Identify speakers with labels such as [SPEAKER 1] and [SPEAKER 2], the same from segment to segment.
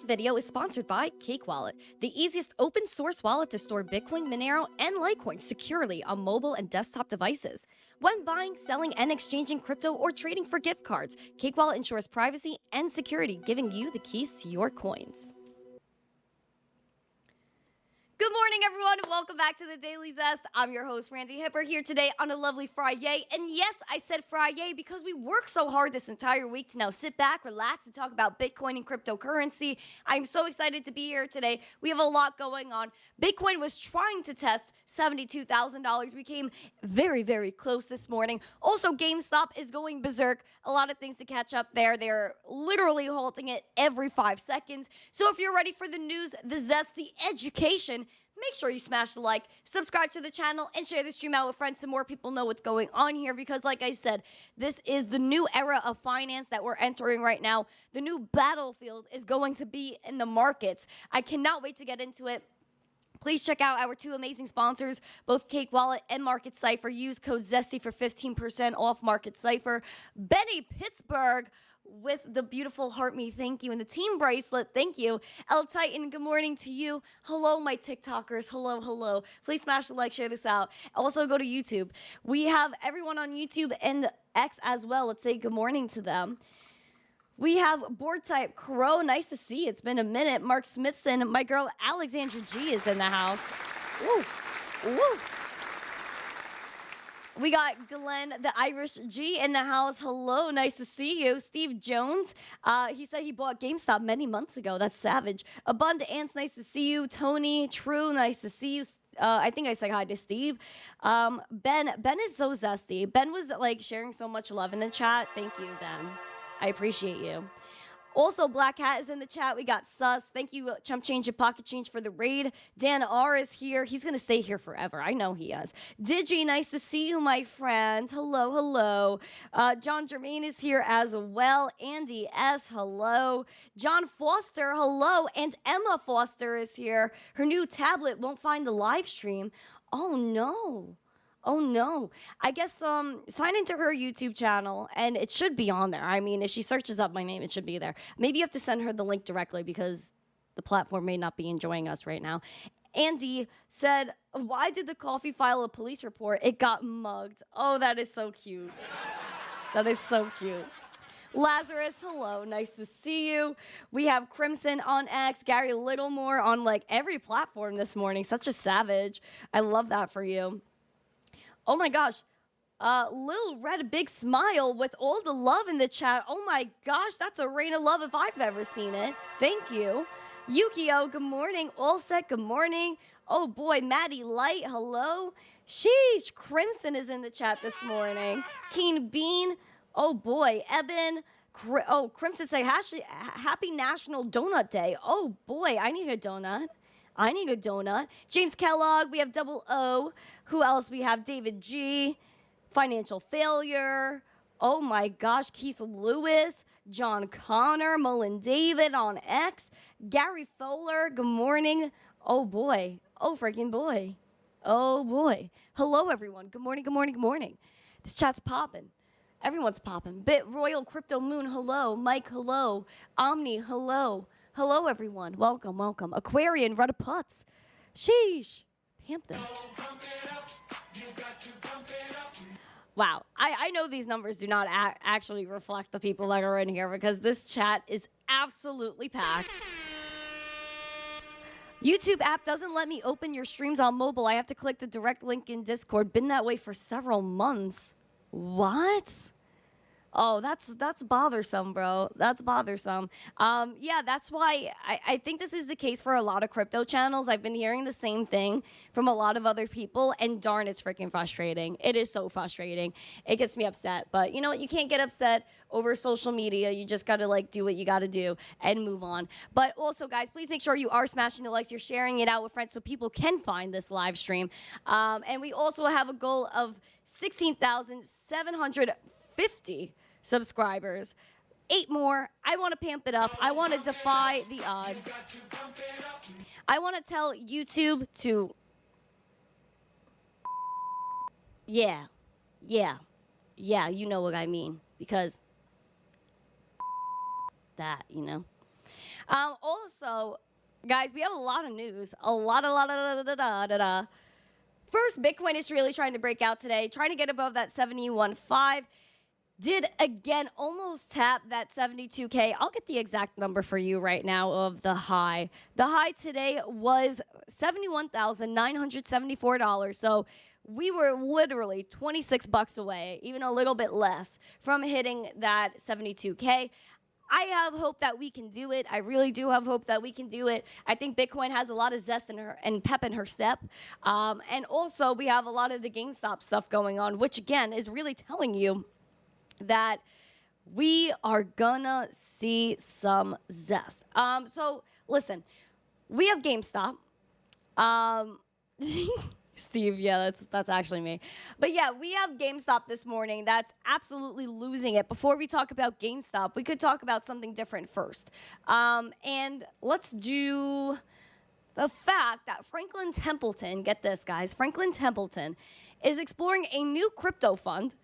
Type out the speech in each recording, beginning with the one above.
[SPEAKER 1] video is sponsored by Cake Wallet, the easiest open source wallet to store Bitcoin, Monero, and Litecoin securely on mobile and desktop devices. When buying, selling, and exchanging crypto or trading for gift cards, Cake Wallet ensures privacy and security, giving you the keys to your coins. Good morning, everyone. Welcome back to the Daily Zest. I'm your host, Randi Hipper, here today on a lovely Friday. And yes, I said Friday because we worked so hard this entire week to now sit back, relax, and talk about Bitcoin and cryptocurrency. I'm so excited to be here today. We have a lot going on. Bitcoin was trying to test $72,000. We came very, very close this morning. Also, GameStop is going berserk. A lot of things to catch up there. They're literally halting it every 5 seconds. So if you're ready for the news, the zest, the education, make sure you smash the like, subscribe to the channel, and share the stream out with friends so more people know what's going on here. Because like I said, this is the new era of finance that we're entering right now. The new battlefield is going to be in the markets. I cannot wait to get into it. Please check out our two amazing sponsors, both Cake Wallet and Market Cipher. Use code ZESTY for 15% off Market Cipher. Benny Pittsburgh with the beautiful heart me, thank you. And the team bracelet, thank you. L Titan, good morning to you. Hello, my TikTokers. Hello, hello. Please smash the like, share this out. Also, go to YouTube. We have everyone on YouTube and X as well. Let's say good morning to them. We have board type Crow. Nice to see you. It's been a minute. Mark Smithson. My girl Alexandra G is in the house. Woo. Woo. We got Glenn, the Irish G, in the house. Hello, nice to see you. Steve Jones, he said he bought GameStop many months ago. That's savage. Abundant Ants, nice to see you. Tony, True, nice to see you. I think I said hi to Steve. Ben is so zesty. Ben was like sharing so much love in the chat. Thank you, Ben. I appreciate you. Also, Black Hat is in the chat. We got Sus. Thank you, Chump Change and Pocket Change, for the raid. Dan R is here. He's going to stay here forever. I know he is. Digi, nice to see you, my friend. Hello, hello. John Germain is here as well. Andy S, hello. John Foster, hello. And Emma Foster is here. Her new tablet won't find the live stream. Oh, no. Oh, no. I guess sign into her YouTube channel, and it should be on there. I mean, if she searches up my name, it should be there. Maybe you have to send her the link directly because the platform may not be enjoying us right now. Andy said, why did the coffee file a police report? It got mugged. Oh, that is so cute. That is so cute. Lazarus, hello. Nice to see you. We have Crimson on X, Gary Littlemore on like every platform this morning. Such a savage. I love that for you. Oh my gosh, Lil Red Big Smile with all the love in the chat. Oh my gosh, that's a rain of love if I've ever seen it. Thank you. Yukio, good morning. All set, good morning. Oh boy, Maddie Light, hello. Sheesh, Crimson is in the chat this morning. Keen Bean, oh boy. Eben, Crimson say happy National Donut Day. Oh boy, I need a donut. I need a donut. James Kellogg, we have Double O. Who else? We have David G. Financial Failure. Oh my gosh, Keith Lewis. John Connor. Mullen David on X. Gary Fowler, good morning. Oh boy. Oh freaking boy. Oh boy. Hello everyone. Good morning, good morning, good morning. This chat's popping. Everyone's popping. Bit Royal Crypto Moon, hello. Mike, hello. Omni, hello. Hello, everyone. Welcome, welcome. Aquarian, Rudda Putz. Sheesh. Pamp this. Wow. I know these numbers do not actually reflect the people that are in here because this chat is absolutely packed. YouTube app doesn't let me open your streams on mobile. I have to click the direct link in Discord. Been that way for several months. What? Oh, that's bothersome, bro. That's bothersome. Yeah, that's why I think this is the case for a lot of crypto channels. I've been hearing the same thing from a lot of other people, and darn, it's freaking frustrating. It is so frustrating. It gets me upset. But you know what? You can't get upset over social media. You just got to like do what you got to do and move on. But also, guys, please make sure you are smashing the likes. You're sharing it out with friends so people can find this live stream. And we also have a goal of 16,750 subscribers. 8 more. I want to pamp it up. I want to defy the odds. I want to tell YouTube to... Yeah, you know what I mean. Because that, you know. Also, guys, we have a lot of news. A lot. First, Bitcoin is really trying to break out today, trying to get above that 71.5. Did again almost tap that 72K. I'll get the exact number for you right now of the high. The high today was $71,974. So we were literally 26 bucks away, even a little bit less, from hitting that 72K. I have hope that we can do it. I really do have hope that we can do it. I think Bitcoin has a lot of zest in her and pep in her step. And also, we have a lot of the GameStop stuff going on, which again is really telling you that we are gonna see some zest. So listen, we have GameStop. Steve, yeah, that's actually me. But yeah, we have GameStop this morning that's absolutely losing it. Before we talk about GameStop, we could talk about something different first. And let's do the fact that Franklin Templeton, get this guys, Franklin Templeton is exploring a new crypto fund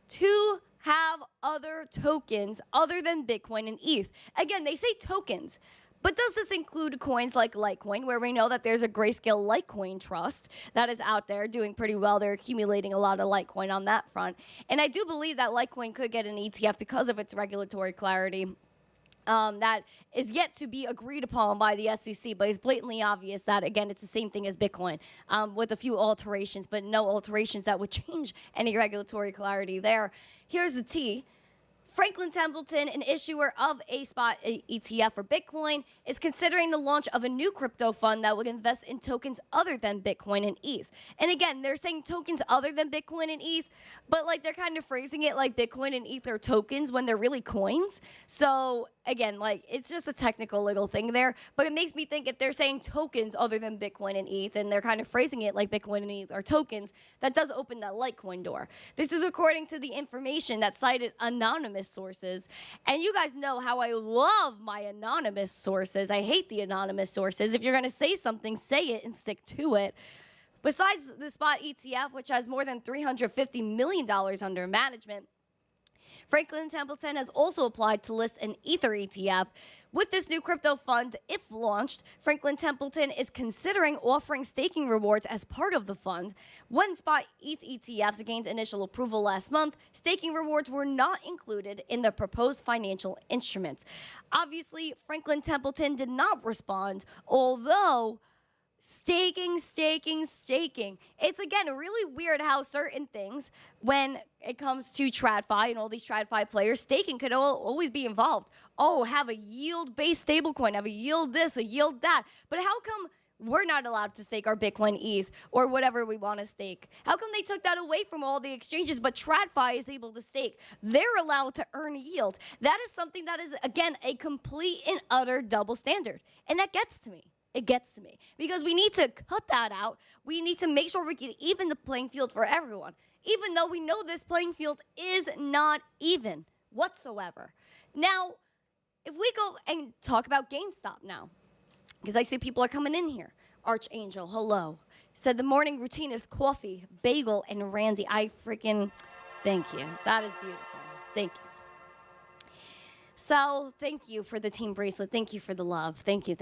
[SPEAKER 1] to have other tokens other than Bitcoin and ETH. Again, they say tokens, but does this include coins like Litecoin, where we know that there's a Grayscale Litecoin trust that is out there doing pretty well? They're accumulating a lot of Litecoin on that front. And I do believe that Litecoin could get an ETF because of its regulatory clarity. That is yet to be agreed upon by the SEC, but it's blatantly obvious that, again, it's the same thing as Bitcoin with a few alterations, but no alterations that would change any regulatory clarity there. Here's the T. Franklin Templeton, an issuer of a spot ETF for Bitcoin, is considering the launch of a new crypto fund that would invest in tokens other than Bitcoin and ETH. And again, they're saying tokens other than Bitcoin and ETH, but like they're kind of phrasing it like Bitcoin and ETH are tokens when they're really coins. So again, like it's just a technical little thing there, but it makes me think if they're saying tokens other than Bitcoin and ETH and they're kind of phrasing it like Bitcoin and ETH are tokens, that does open that Litecoin door. This is according to the information that cited anonymous sources. And you guys know how I love my anonymous sources. I hate the anonymous sources. If you're going to say something, say it and stick to it. Besides the spot ETF, which has more than $350 million under management, Franklin Templeton has also applied to list an Ether ETF. With this new crypto fund, if launched, Franklin Templeton is considering offering staking rewards as part of the fund. When spot ETH ETFs gained initial approval last month, staking rewards were not included in the proposed financial instruments. Obviously, Franklin Templeton did not respond, although staking. It's again really weird how certain things, when it comes to TradFi and all these TradFi players, staking could always be involved. Oh, have a yield-based stablecoin, have a yield this, a yield that. But how come we're not allowed to stake our Bitcoin, ETH, or whatever we want to stake? How come they took that away from all the exchanges, but TradFi is able to stake? They're allowed to earn yield. That is something that is, again, a complete and utter double standard. And that gets to me. It gets to me because we need to cut that out. We need to make sure we can even the playing field for everyone, even though we know this playing field is not even whatsoever. Now, if we go and talk about GameStop now, because I see people are coming in here. Archangel, hello. Said the morning routine is coffee, bagel, and Randy. I freaking thank you. That is beautiful. Thank you. So, thank you for the team bracelet. Thank you for the love. Thank you.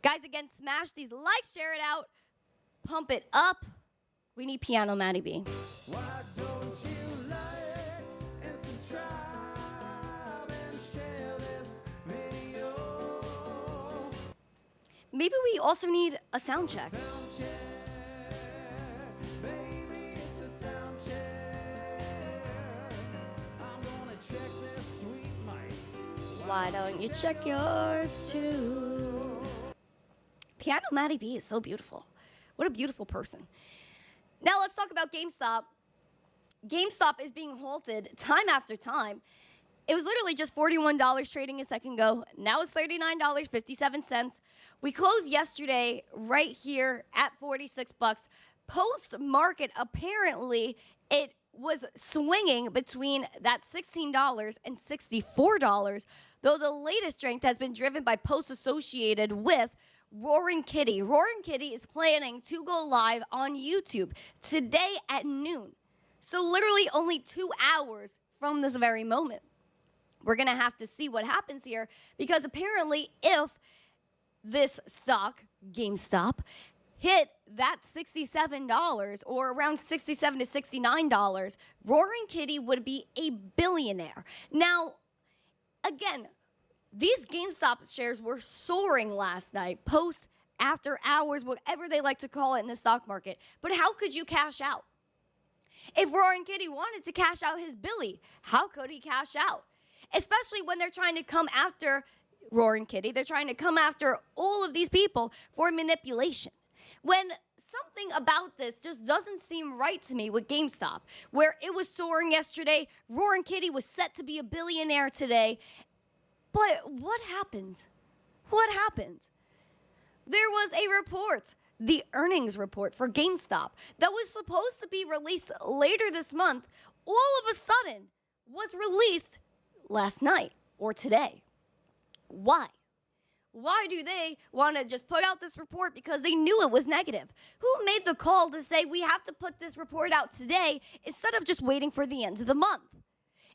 [SPEAKER 1] Guys, again, smash these likes, share it out, pump it up. We need Piano Matty B. Why don't you like and subscribe and share this video? Maybe we also need a sound check. Why don't you check yours too? Piano Matty B is so beautiful. What a beautiful person. Now let's talk about GameStop. GameStop is being halted time after time. It was literally just $41 trading a second ago. Now it's $39.57. We closed yesterday right here at 46 bucks. Post-market, apparently, it was swinging between that $16 and $64, though the latest strength has been driven by posts associated with Roaring Kitty. Roaring Kitty is planning to go live on YouTube today at noon. So literally only 2 hours from this very moment. We're going to have to see what happens here, because apparently if this stock, GameStop, hit that $67 or around $67 to $69, Roaring Kitty would be a billionaire. Now, again, these GameStop shares were soaring last night, post, after hours, whatever they like to call it in the stock market. But how could you cash out? If Roaring Kitty wanted to cash out his Billy, how could he cash out? Especially when they're trying to come after Roaring Kitty. They're trying to come after all of these people for manipulation. When something about this just doesn't seem right to me with GameStop, where it was soaring yesterday, Roaring Kitty was set to be a billionaire today. But what happened? What happened? There was a report, the earnings report for GameStop, that was supposed to be released later this month, all of a sudden was released last night or today. Why? Why do they want to just put out this report? Because they knew it was negative. Who made the call to say we have to put this report out today instead of just waiting for the end of the month?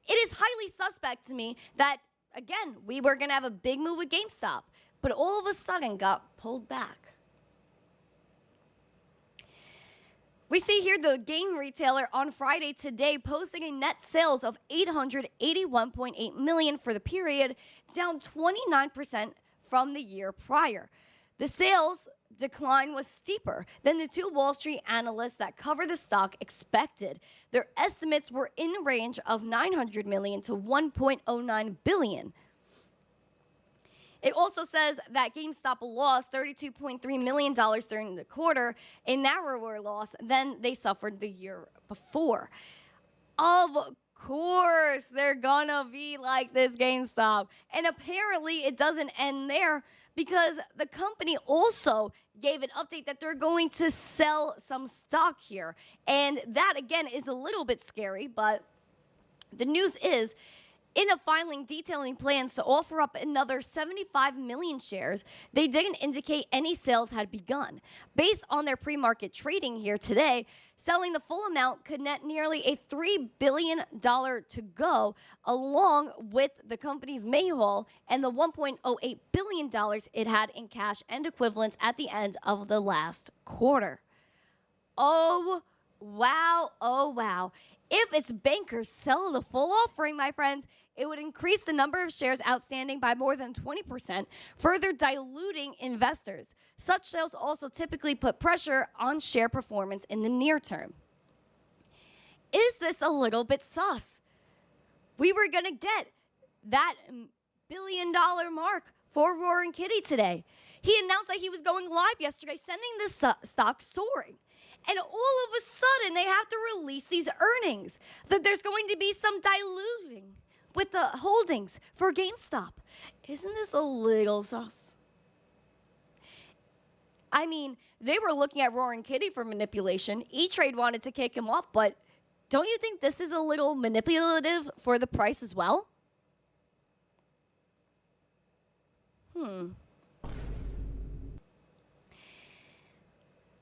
[SPEAKER 1] It is highly suspect to me that, again, we were going to have a big move with GameStop, but all of a sudden got pulled back. We see here the game retailer on Friday today posting a net sales of $881.8 million for the period, down 29% from the year prior. The sales decline was steeper than the two Wall Street analysts that cover the stock expected. Their estimates were in the range of $900 million to $1.09 billion. It also says that GameStop lost $32.3 million during the quarter, a narrower loss than they suffered the year before. Of course, they're gonna be like this, GameStop. And apparently it doesn't end there, because the company also gave an update that they're going to sell some stock here. And that, again, is a little bit scary, but the news is, in a filing detailing plans to offer up another 75 million shares, they didn't indicate any sales had begun. Based on their pre-market trading here today, selling the full amount could net nearly a $3 billion to go, along with the company's May haul and the $1.08 billion it had in cash and equivalents at the end of the last quarter. Oh, wow. Oh, wow. If its bankers sell the full offering, my friends, it would increase the number of shares outstanding by more than 20%, further diluting investors. Such sales also typically put pressure on share performance in the near term. Is this a little bit sus? We were going to get that $1 billion mark for Roaring Kitty today. He announced that he was going live yesterday, sending this stock soaring. And all of a sudden, they have to release these earnings, that there's going to be some diluting with the holdings for GameStop. Isn't this a little sus? I mean, they were looking at Roaring Kitty for manipulation. E-Trade wanted to kick him off, but don't you think this is a little manipulative for the price as well?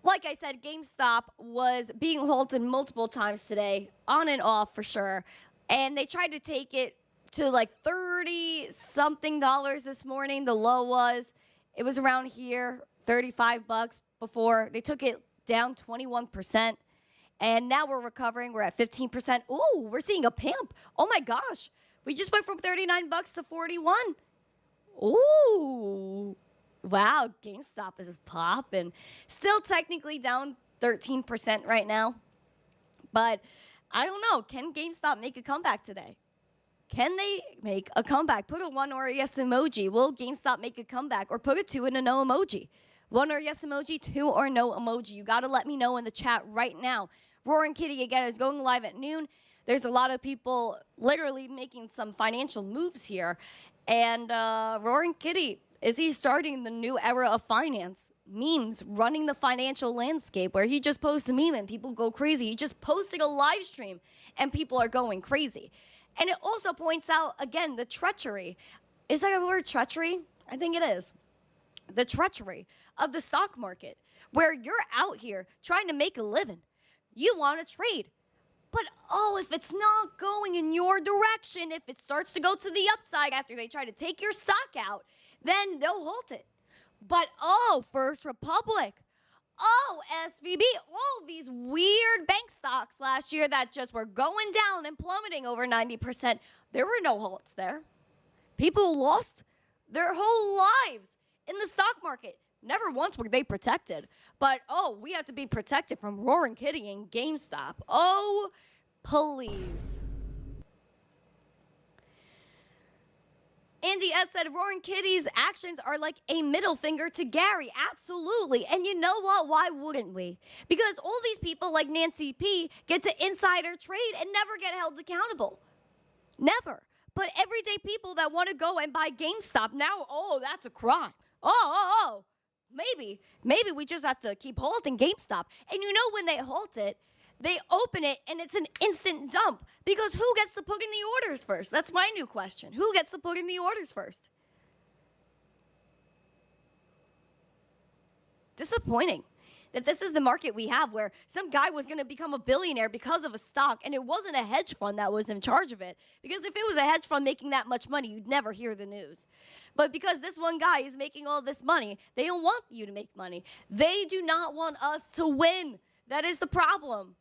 [SPEAKER 1] Like I said, GameStop was being halted multiple times today, on and off for sure. And they tried to take it to like $30-something this morning. The low was, it was around here, $35 before. They took it down 21%. And now we're recovering. We're at 15%. Ooh, we're seeing a pimp. Oh my gosh. We just went from $39 to 41. Ooh. Wow, GameStop is popping. Still technically down 13% right now. But I don't know. Can GameStop make a comeback today? Can they make a comeback? Put a 1 or a yes emoji. Will GameStop make a comeback? Or put a 2 and a no emoji. 1 or yes emoji, 2 or no emoji. You got to let me know in the chat right now. Roaring Kitty, again, is going live at noon. There's a lot of people literally making some financial moves here. And Roaring Kitty, is he starting the new era of finance? Memes running the financial landscape, where he just posts a meme and people go crazy. He just posted a live stream and people are going crazy. And it also points out, again, the treachery. Is that a word, treachery? I think it is. The treachery of the stock market, where you're out here trying to make a living. You want to trade. But, if it's not going in your direction, if it starts to go to the upside after they try to take your stock out, then they'll halt it. But, First Republic, SVB, all these weird bank stocks last year that just were going down and plummeting over 90%, there were no halts there. People lost their whole lives in the stock market. Never once were they protected. But, we have to be protected from Roaring Kitty and GameStop. Oh, please. Andy S. said Roaring Kitty's actions are like a middle finger to Gary. Absolutely. And you know what? Why wouldn't we? Because all these people like Nancy P. get to insider trade and never get held accountable. Never. But everyday people that want to go and buy GameStop now, that's a crime. Maybe we just have to keep halting GameStop. And you know when they halt it, they open it and it's an instant dump. Because who gets to put in the orders first? That's my new question. Who gets to put in the orders first? Disappointing that this is the market we have, where some guy was going to become a billionaire because of a stock, and it wasn't a hedge fund that was in charge of it. Because if it was a hedge fund making that much money, you'd never hear the news. But because this one guy is making all this money, they don't want you to make money. They do not want us to win. That is the problem.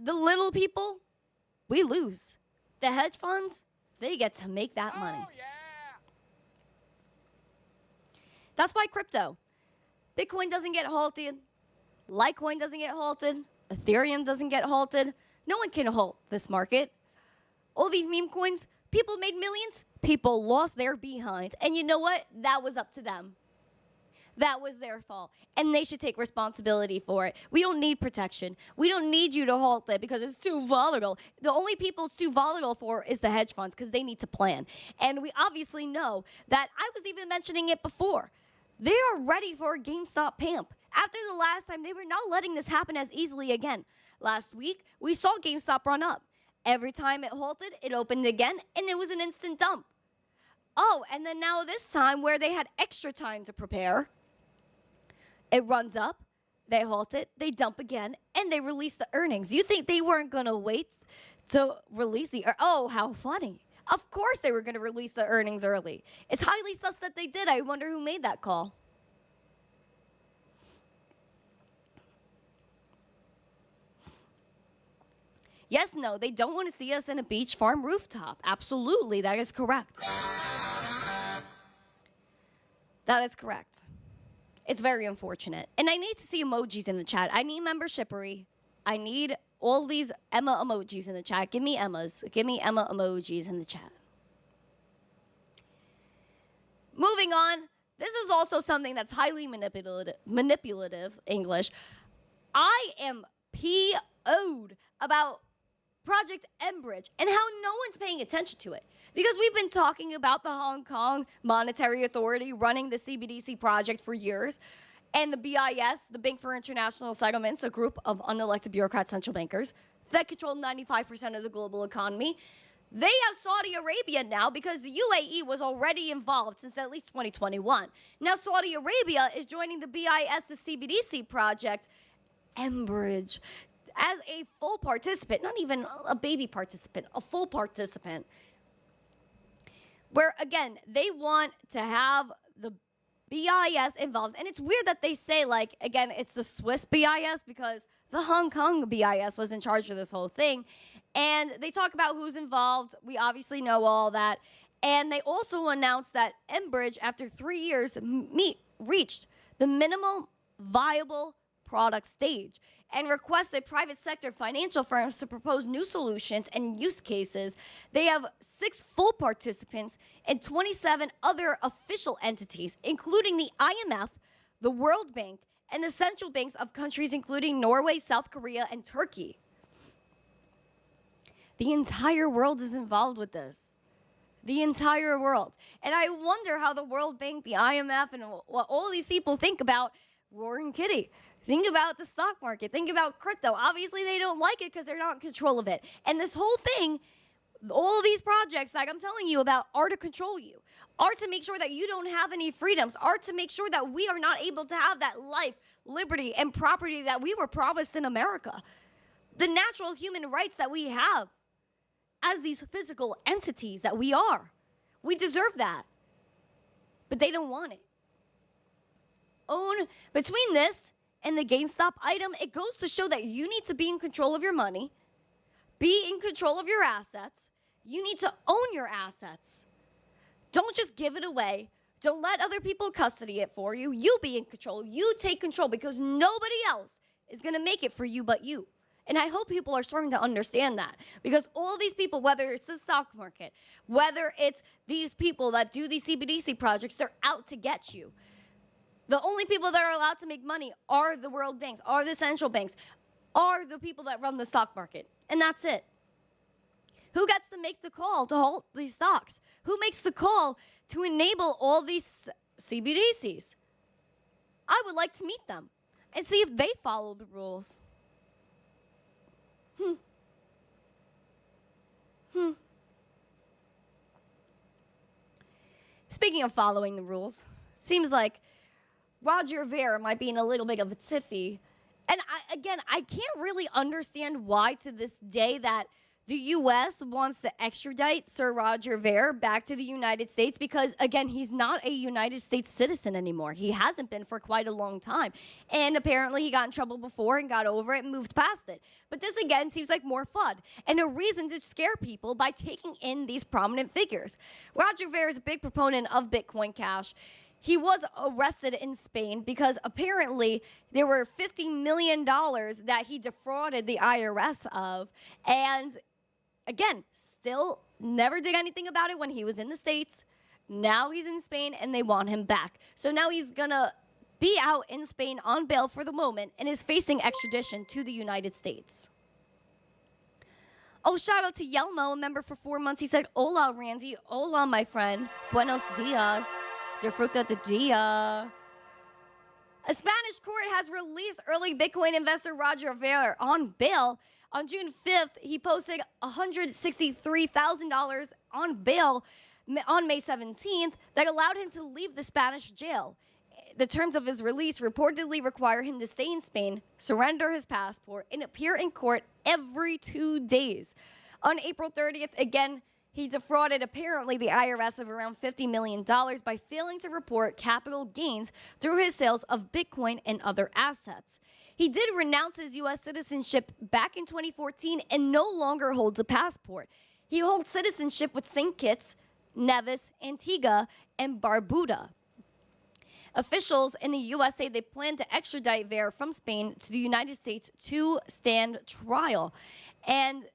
[SPEAKER 1] The little people, we lose. The hedge funds, they get to make that money. Yeah. That's why crypto. Bitcoin doesn't get halted. Litecoin doesn't get halted. Ethereum doesn't get halted. No one can halt this market. All these meme coins, people made millions. People lost their behinds. And you know what? That was up to them. That was their fault. And they should take responsibility for it. We don't need protection. We don't need you to halt it because it's too volatile. The only people it's too volatile for is the hedge funds because they need to plan. And we obviously know that, I was even mentioning it before, they are ready for a GameStop pamp. After the last time, they were not letting this happen as easily again. Last week, we saw GameStop run up. Every time it halted, it opened again, and it was an instant dump. And then now this time, where they had extra time to prepare, it runs up, they halt it, they dump again, and they release the earnings. You think they weren't going to wait to release the how funny. Of course they were going to release the earnings early. It's highly sus that they did. I wonder who made that call. Yes, no, they don't want to see us in a beach farm rooftop. Absolutely, that is correct. That is correct. It's very unfortunate. And I need to see emojis in the chat. I need membershippery. I need all these Emma emojis in the chat. Give me Emmas. Give me Emma emojis in the chat. Moving on. This is also something that's highly manipulative English. I am PO'd about Project mBridge and how no one's paying attention to it. Because we've been talking about the Hong Kong Monetary Authority running the CBDC project for years, and the BIS, the Bank for International Settlements, a group of unelected bureaucrat central bankers that control 95% of the global economy. They have Saudi Arabia now because the UAE was already involved since at least 2021. Now Saudi Arabia is joining the BIS, the CBDC project, mBridge, as a full participant, not even a baby participant, a full participant. Where, again, they want to have the BIS involved. And it's weird that they say, like, again, it's the Swiss BIS because the Hong Kong BIS was in charge of this whole thing. And they talk about who's involved. We obviously know all that. And they also announced that mBridge, after 3 years, reached the minimum viable product stage and requested private sector financial firms to propose new solutions and use cases. They have 6 full participants and 27 other official entities, including the IMF, the World Bank, and the central banks of countries including Norway, South Korea, and Turkey. The entire world is involved with this. The entire world. And I wonder how the World Bank, the IMF, and what all these people think about Roaring Kitty. Think about the stock market. Think about crypto. Obviously, they don't like it because they're not in control of it. And this whole thing, all these projects, like I'm telling you about, are to control you, are to make sure that you don't have any freedoms, are to make sure that we are not able to have that life, liberty, and property that we were promised in America. the natural human rights that we have as these physical entities that we are. We deserve that. But they don't want it. Between this and the GameStop item, it goes to show that you need to be in control of your money, be in control of your assets. You need to own your assets. Don't just give it away. Don't let other people custody it for you. You be in control. You take control, because nobody else is going to make it for you but you. And I hope people are starting to understand that, because all these people, whether it's the stock market, whether it's these people that do these CBDC projects, they're out to get you. The only people that are allowed to make money are the world banks, are the central banks, are the people that run the stock market. And that's it. Who gets to make the call to hold these stocks? Who makes the call to enable all these CBDCs? I would like to meet them and see if they follow the rules. Speaking of following the rules, seems like Roger Ver might be in a little bit of a tiffy. And I can't really understand why to this day that the U.S. wants to extradite Sir Roger Ver back to the United States, because, again, he's not a United States citizen anymore. He hasn't been for quite a long time. And apparently he got in trouble before and got over it and moved past it. But this, again, seems like more fun and a reason to scare people by taking in these prominent figures. Roger Ver is a big proponent of Bitcoin Cash. He was arrested in Spain because apparently there were $50 million that he defrauded the IRS of. And again, still never did anything about it when he was in the States. Now he's in Spain and they want him back. So now he's going to be out in Spain on bail for the moment and is facing extradition to the United States. Oh, shout out to Yelmo, a member for 4 months. He said, "Hola, Randy. Hola, my friend. Buenos dias. De fruta de dia." A Spanish court has released early Bitcoin investor Roger Ver on bail. On June 5th, he posted $163,000 on bail on May 17th that allowed him to leave the Spanish jail. The terms of his release reportedly require him to stay in Spain, surrender his passport, and appear in court every 2 days. On April 30th, again, he defrauded apparently the IRS of around $50 million by failing to report capital gains through his sales of Bitcoin and other assets. He did renounce his U.S. citizenship back in 2014 and no longer holds a passport. He holds citizenship with St. Kitts, Nevis, Antigua, and Barbuda. Officials in the U.S. say they plan to extradite Ver from Spain to the United States to stand trial. And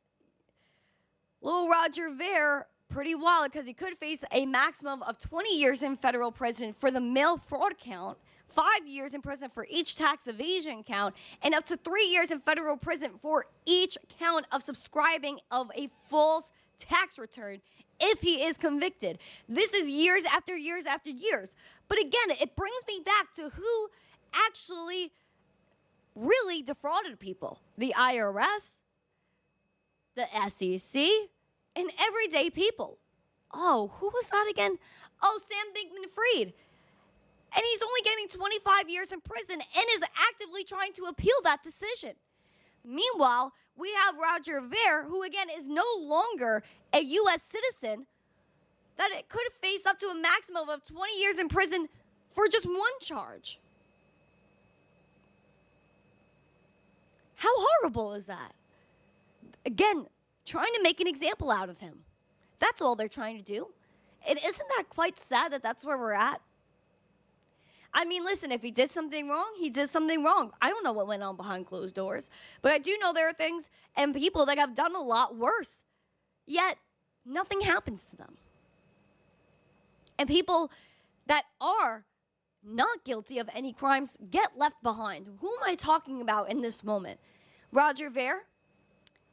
[SPEAKER 1] little Roger Ver, pretty wild, because he could face a maximum of 20 years in federal prison for the mail fraud count, 5 years in prison for each tax evasion count, and up to 3 years in federal prison for each count of subscribing of a false tax return if he is convicted. This is years after years after years. But again, it brings me back to who actually really defrauded people. The IRS, the SEC, and everyday people. Oh, who was that again? Oh, Sam Bankman-Fried. And he's only getting 25 years in prison and is actively trying to appeal that decision. Meanwhile, we have Roger Ver, who again is no longer a U.S. citizen, that it could face up to a maximum of 20 years in prison for just one charge. How horrible is that? Again, trying to make an example out of him. That's all they're trying to do. And isn't that quite sad that that's where we're at? I mean, listen, if he did something wrong, he did something wrong. I don't know what went on behind closed doors, but I do know there are things and people that have done a lot worse, yet nothing happens to them. And people that are not guilty of any crimes get left behind. Who am I talking about in this moment? Roger Ver?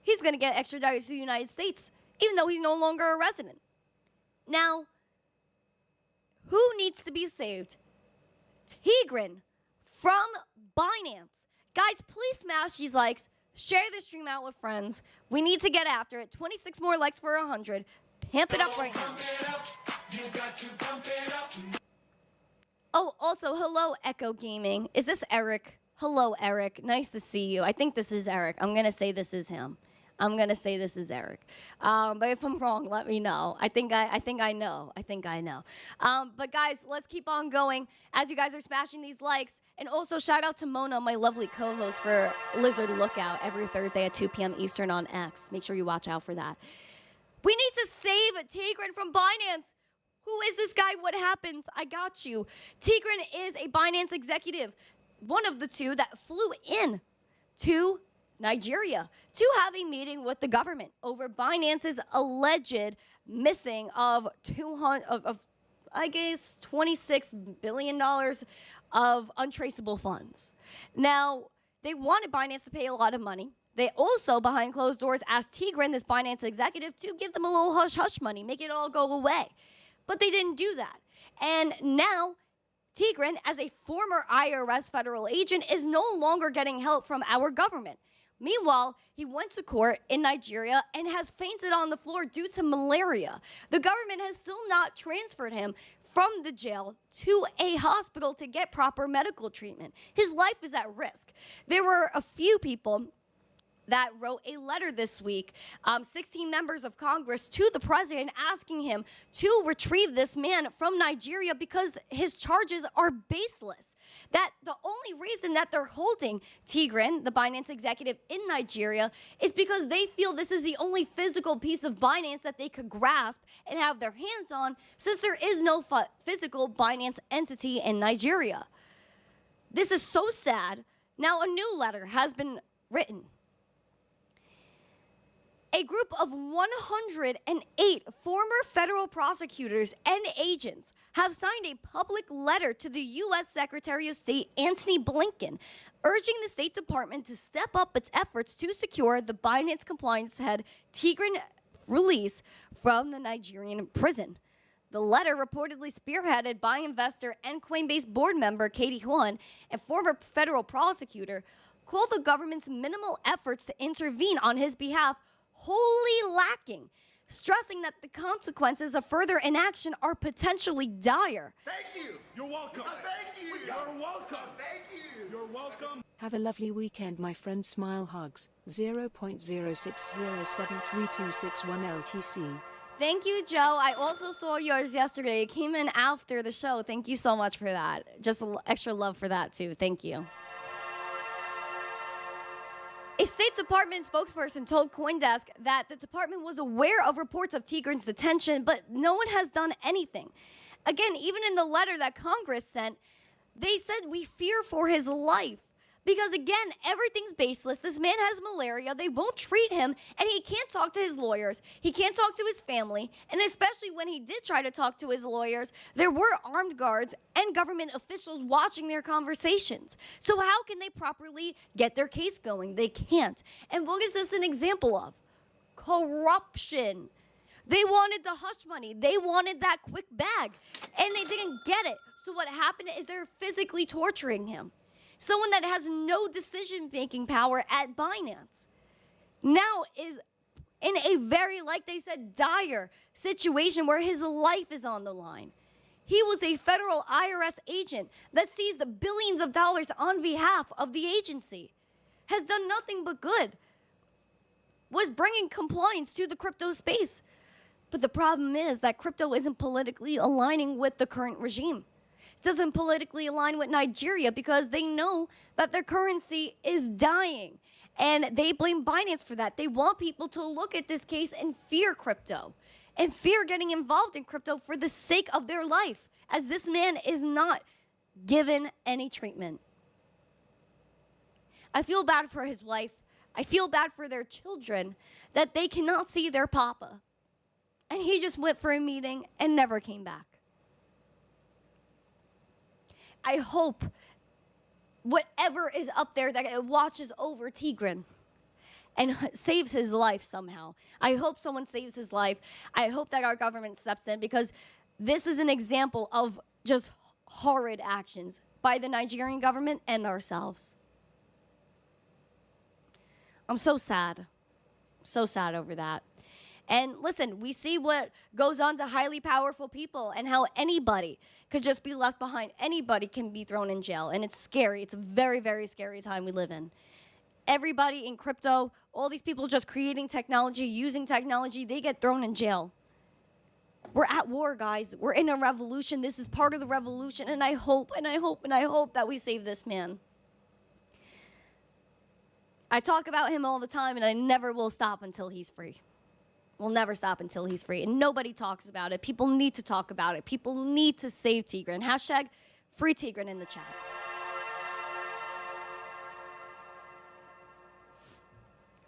[SPEAKER 1] He's going to get extradited to the United States, even though he's no longer a resident. Now, who needs to be saved? Tigran from Binance. Guys, please smash these likes. Share the stream out with friends. We need to get after it. 26 more likes for 100. Pamp it up right now. Oh, also, hello, Echo Gaming. Is this Eric? Hello, Eric. Nice to see you. I think this is Eric. I'm going to say this is him. I'm going to say this is Eric. But if I'm wrong, let me know. I think I know. But guys, let's keep on going as you guys are smashing these likes. And also shout out to Mona, my lovely co-host, for Lizard Lookout every Thursday at 2 p.m. Eastern on X. Make sure you watch out for that. We need to save Tigran from Binance. Who is this guy? What happened? I got you. Tigran is a Binance executive, one of the two that flew in to Nigeria to have a meeting with the government over Binance's alleged missing of $26 billion of untraceable funds. Now, they wanted Binance to pay a lot of money. They also, behind closed doors, asked Tigran, this Binance executive, to give them a little hush-hush money, make it all go away. But they didn't do that. And now, Tigran, as a former IRS federal agent, is no longer getting help from our government. Meanwhile, he went to court in Nigeria and has fainted on the floor due to malaria. The government has still not transferred him from the jail to a hospital to get proper medical treatment. His life is at risk. There were a few people that wrote a letter this week, 16 members of Congress, to the president asking him to retrieve this man from Nigeria because his charges are baseless. That the only reason that they're holding Tigran, the Binance executive, in Nigeria is because they feel this is the only physical piece of Binance that they could grasp and have their hands on, since there is no physical Binance entity in Nigeria. This is so sad. Now, a new letter has been written. A group of 108 former federal prosecutors and agents have signed a public letter to the U.S. Secretary of State Antony Blinken, urging the State Department to step up its efforts to secure the Binance compliance head Tigran release from the Nigerian prison. The letter, reportedly spearheaded by investor and Coinbase board member Katie Huan, a former federal prosecutor, called the government's minimal efforts to intervene on his behalf wholly lacking, stressing that the consequences of further inaction are potentially dire.
[SPEAKER 2] Thank you. You're welcome. Thank you. You're welcome. Thank you. You're welcome.
[SPEAKER 3] Have a lovely weekend, my friend. Smile hugs. 0.06073261 LTC.
[SPEAKER 1] Thank you, Joe. I also saw yours yesterday. It came in after the show. Thank you so much for that. Just extra love for that, too. Thank you. A State Department spokesperson told CoinDesk that the department was aware of reports of Tigran's detention, but no one has done anything. Again, even in the letter that Congress sent, they said, we fear for his life. Because again, everything's baseless. This man has malaria. They won't treat him, and he can't talk to his lawyers. He can't talk to his family. And especially when he did try to talk to his lawyers, there were armed guards and government officials watching their conversations. So how can they properly get their case going? They can't. And what is this an example of? Corruption. They wanted the hush money. They wanted that quick bag, and they didn't get it. So what happened is they're physically torturing him. Someone that has no decision-making power at Binance now is in a very, like they said, dire situation where his life is on the line. He was a federal IRS agent that seized billions of dollars on behalf of the agency, has done nothing but good, was bringing compliance to the crypto space. But the problem is that crypto isn't politically aligning with the current regime. Doesn't politically align with Nigeria because they know that their currency is dying. And they blame Binance for that. They want people to look at this case and fear crypto and fear getting involved in crypto for the sake of their life, as this man is not given any treatment. I feel bad for his wife. I feel bad for their children that they cannot see their papa. And he just went for a meeting and never came back. I hope whatever is up there that it watches over Tigran and saves his life somehow. I hope someone saves his life. I hope that our government steps in, because this is an example of just horrid actions by the Nigerian government and ourselves. I'm so sad over that. And listen, we see what goes on to highly powerful people and how anybody could just be left behind. Anybody can be thrown in jail. And it's scary. It's a very, very scary time we live in. Everybody in crypto, all these people just creating technology, using technology, they get thrown in jail. We're at war, guys. We're in a revolution. This is part of the revolution. And I hope, and I hope, and I hope that we save this man. I talk about him all the time, and I never will stop until he's free. We'll never stop until he's free. And nobody talks about it. People need to talk about it. People need to save Tigran. Hashtag free Tigran in the chat.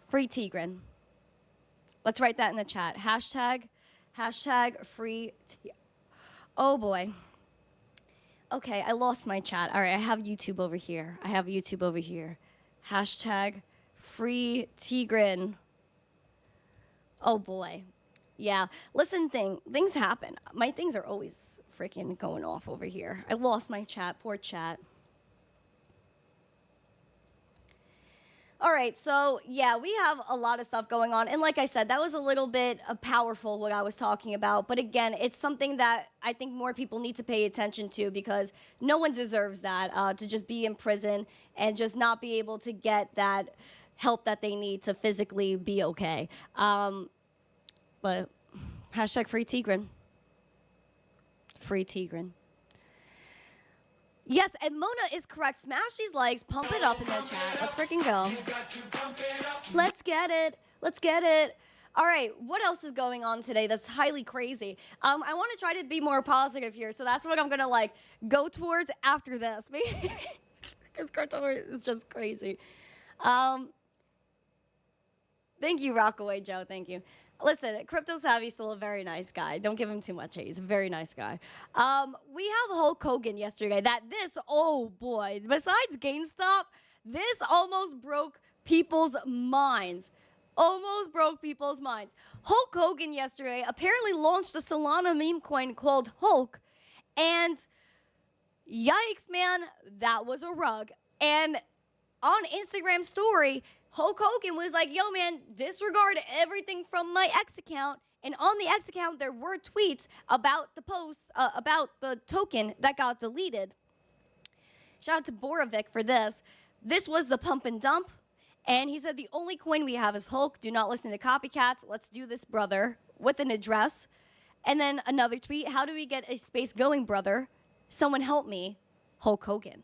[SPEAKER 1] Free Tigran. Let's write that in the chat. Hashtag free Tigran. Oh, boy. Okay, I lost my chat. All right, I have YouTube over here. Hashtag free Tigran. Oh boy. Yeah. Listen, things happen. My things are always freaking going off over here. I lost my chat. Poor chat. All right, so yeah, we have a lot of stuff going on. And like I said, that was a little bit powerful what I was talking about. But again, it's something that I think more people need to pay attention to because no one deserves that, to just be in prison and just not be able to get that help that they need to physically be okay. But hashtag free Tigran. Free Tigran. Yes, and Mona is correct. Smash these likes, pump it up in the chat. Let's freaking go. Let's get it. Let's get it. All right, what else is going on today that's highly crazy? I want to try to be more positive here, so that's what I'm going to go towards after this. Because crypto is just crazy. Thank you, Rockaway Joe. Thank you. Listen, Crypto Savvy's still a very nice guy. Don't give him too much hate. He's a very nice guy. We have Hulk Hogan yesterday. Oh boy, besides GameStop, this almost broke people's minds. Hulk Hogan yesterday apparently launched a Solana meme coin called Hulk. And yikes, man, that was a rug. And on Instagram story, Hulk Hogan was like, yo, man, disregard everything from my X account. And on the X account, there were tweets about the post, about the token that got deleted. Shout out to Borovic for this. This was the pump and dump. And he said, the only coin we have is Hulk. Do not listen to copycats. Let's do this, brother, with an address. And then another tweet. How do we get a space going, brother? Someone help me. Hulk Hogan.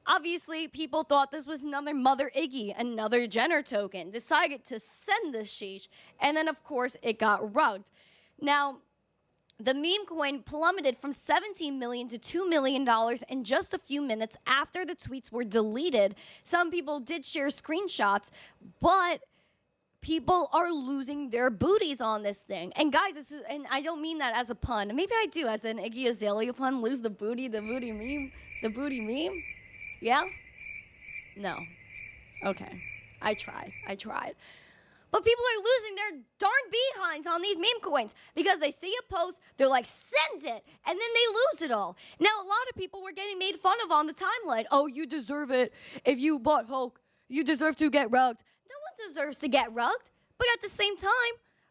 [SPEAKER 1] Obviously, people thought this was another Mother Iggy, another Jenner token, decided to send this sheesh, and then, of course, it got rugged. Now, the meme coin plummeted from $17 million to $2 million in just a few minutes after the tweets were deleted. Some people did share screenshots, but people are losing their booties on this thing. And guys, and I don't mean that as a pun. Maybe I do, as an Iggy Azalea pun, lose the booty meme. Yeah? No. Okay. I tried. But people are losing their darn behinds on these meme coins because they see a post, they're like, send it, and then they lose it all. Now, a lot of people were getting made fun of on the timeline. Oh, you deserve it. If you bought Hulk, you deserve to get rugged. No one deserves to get rugged. But at the same time,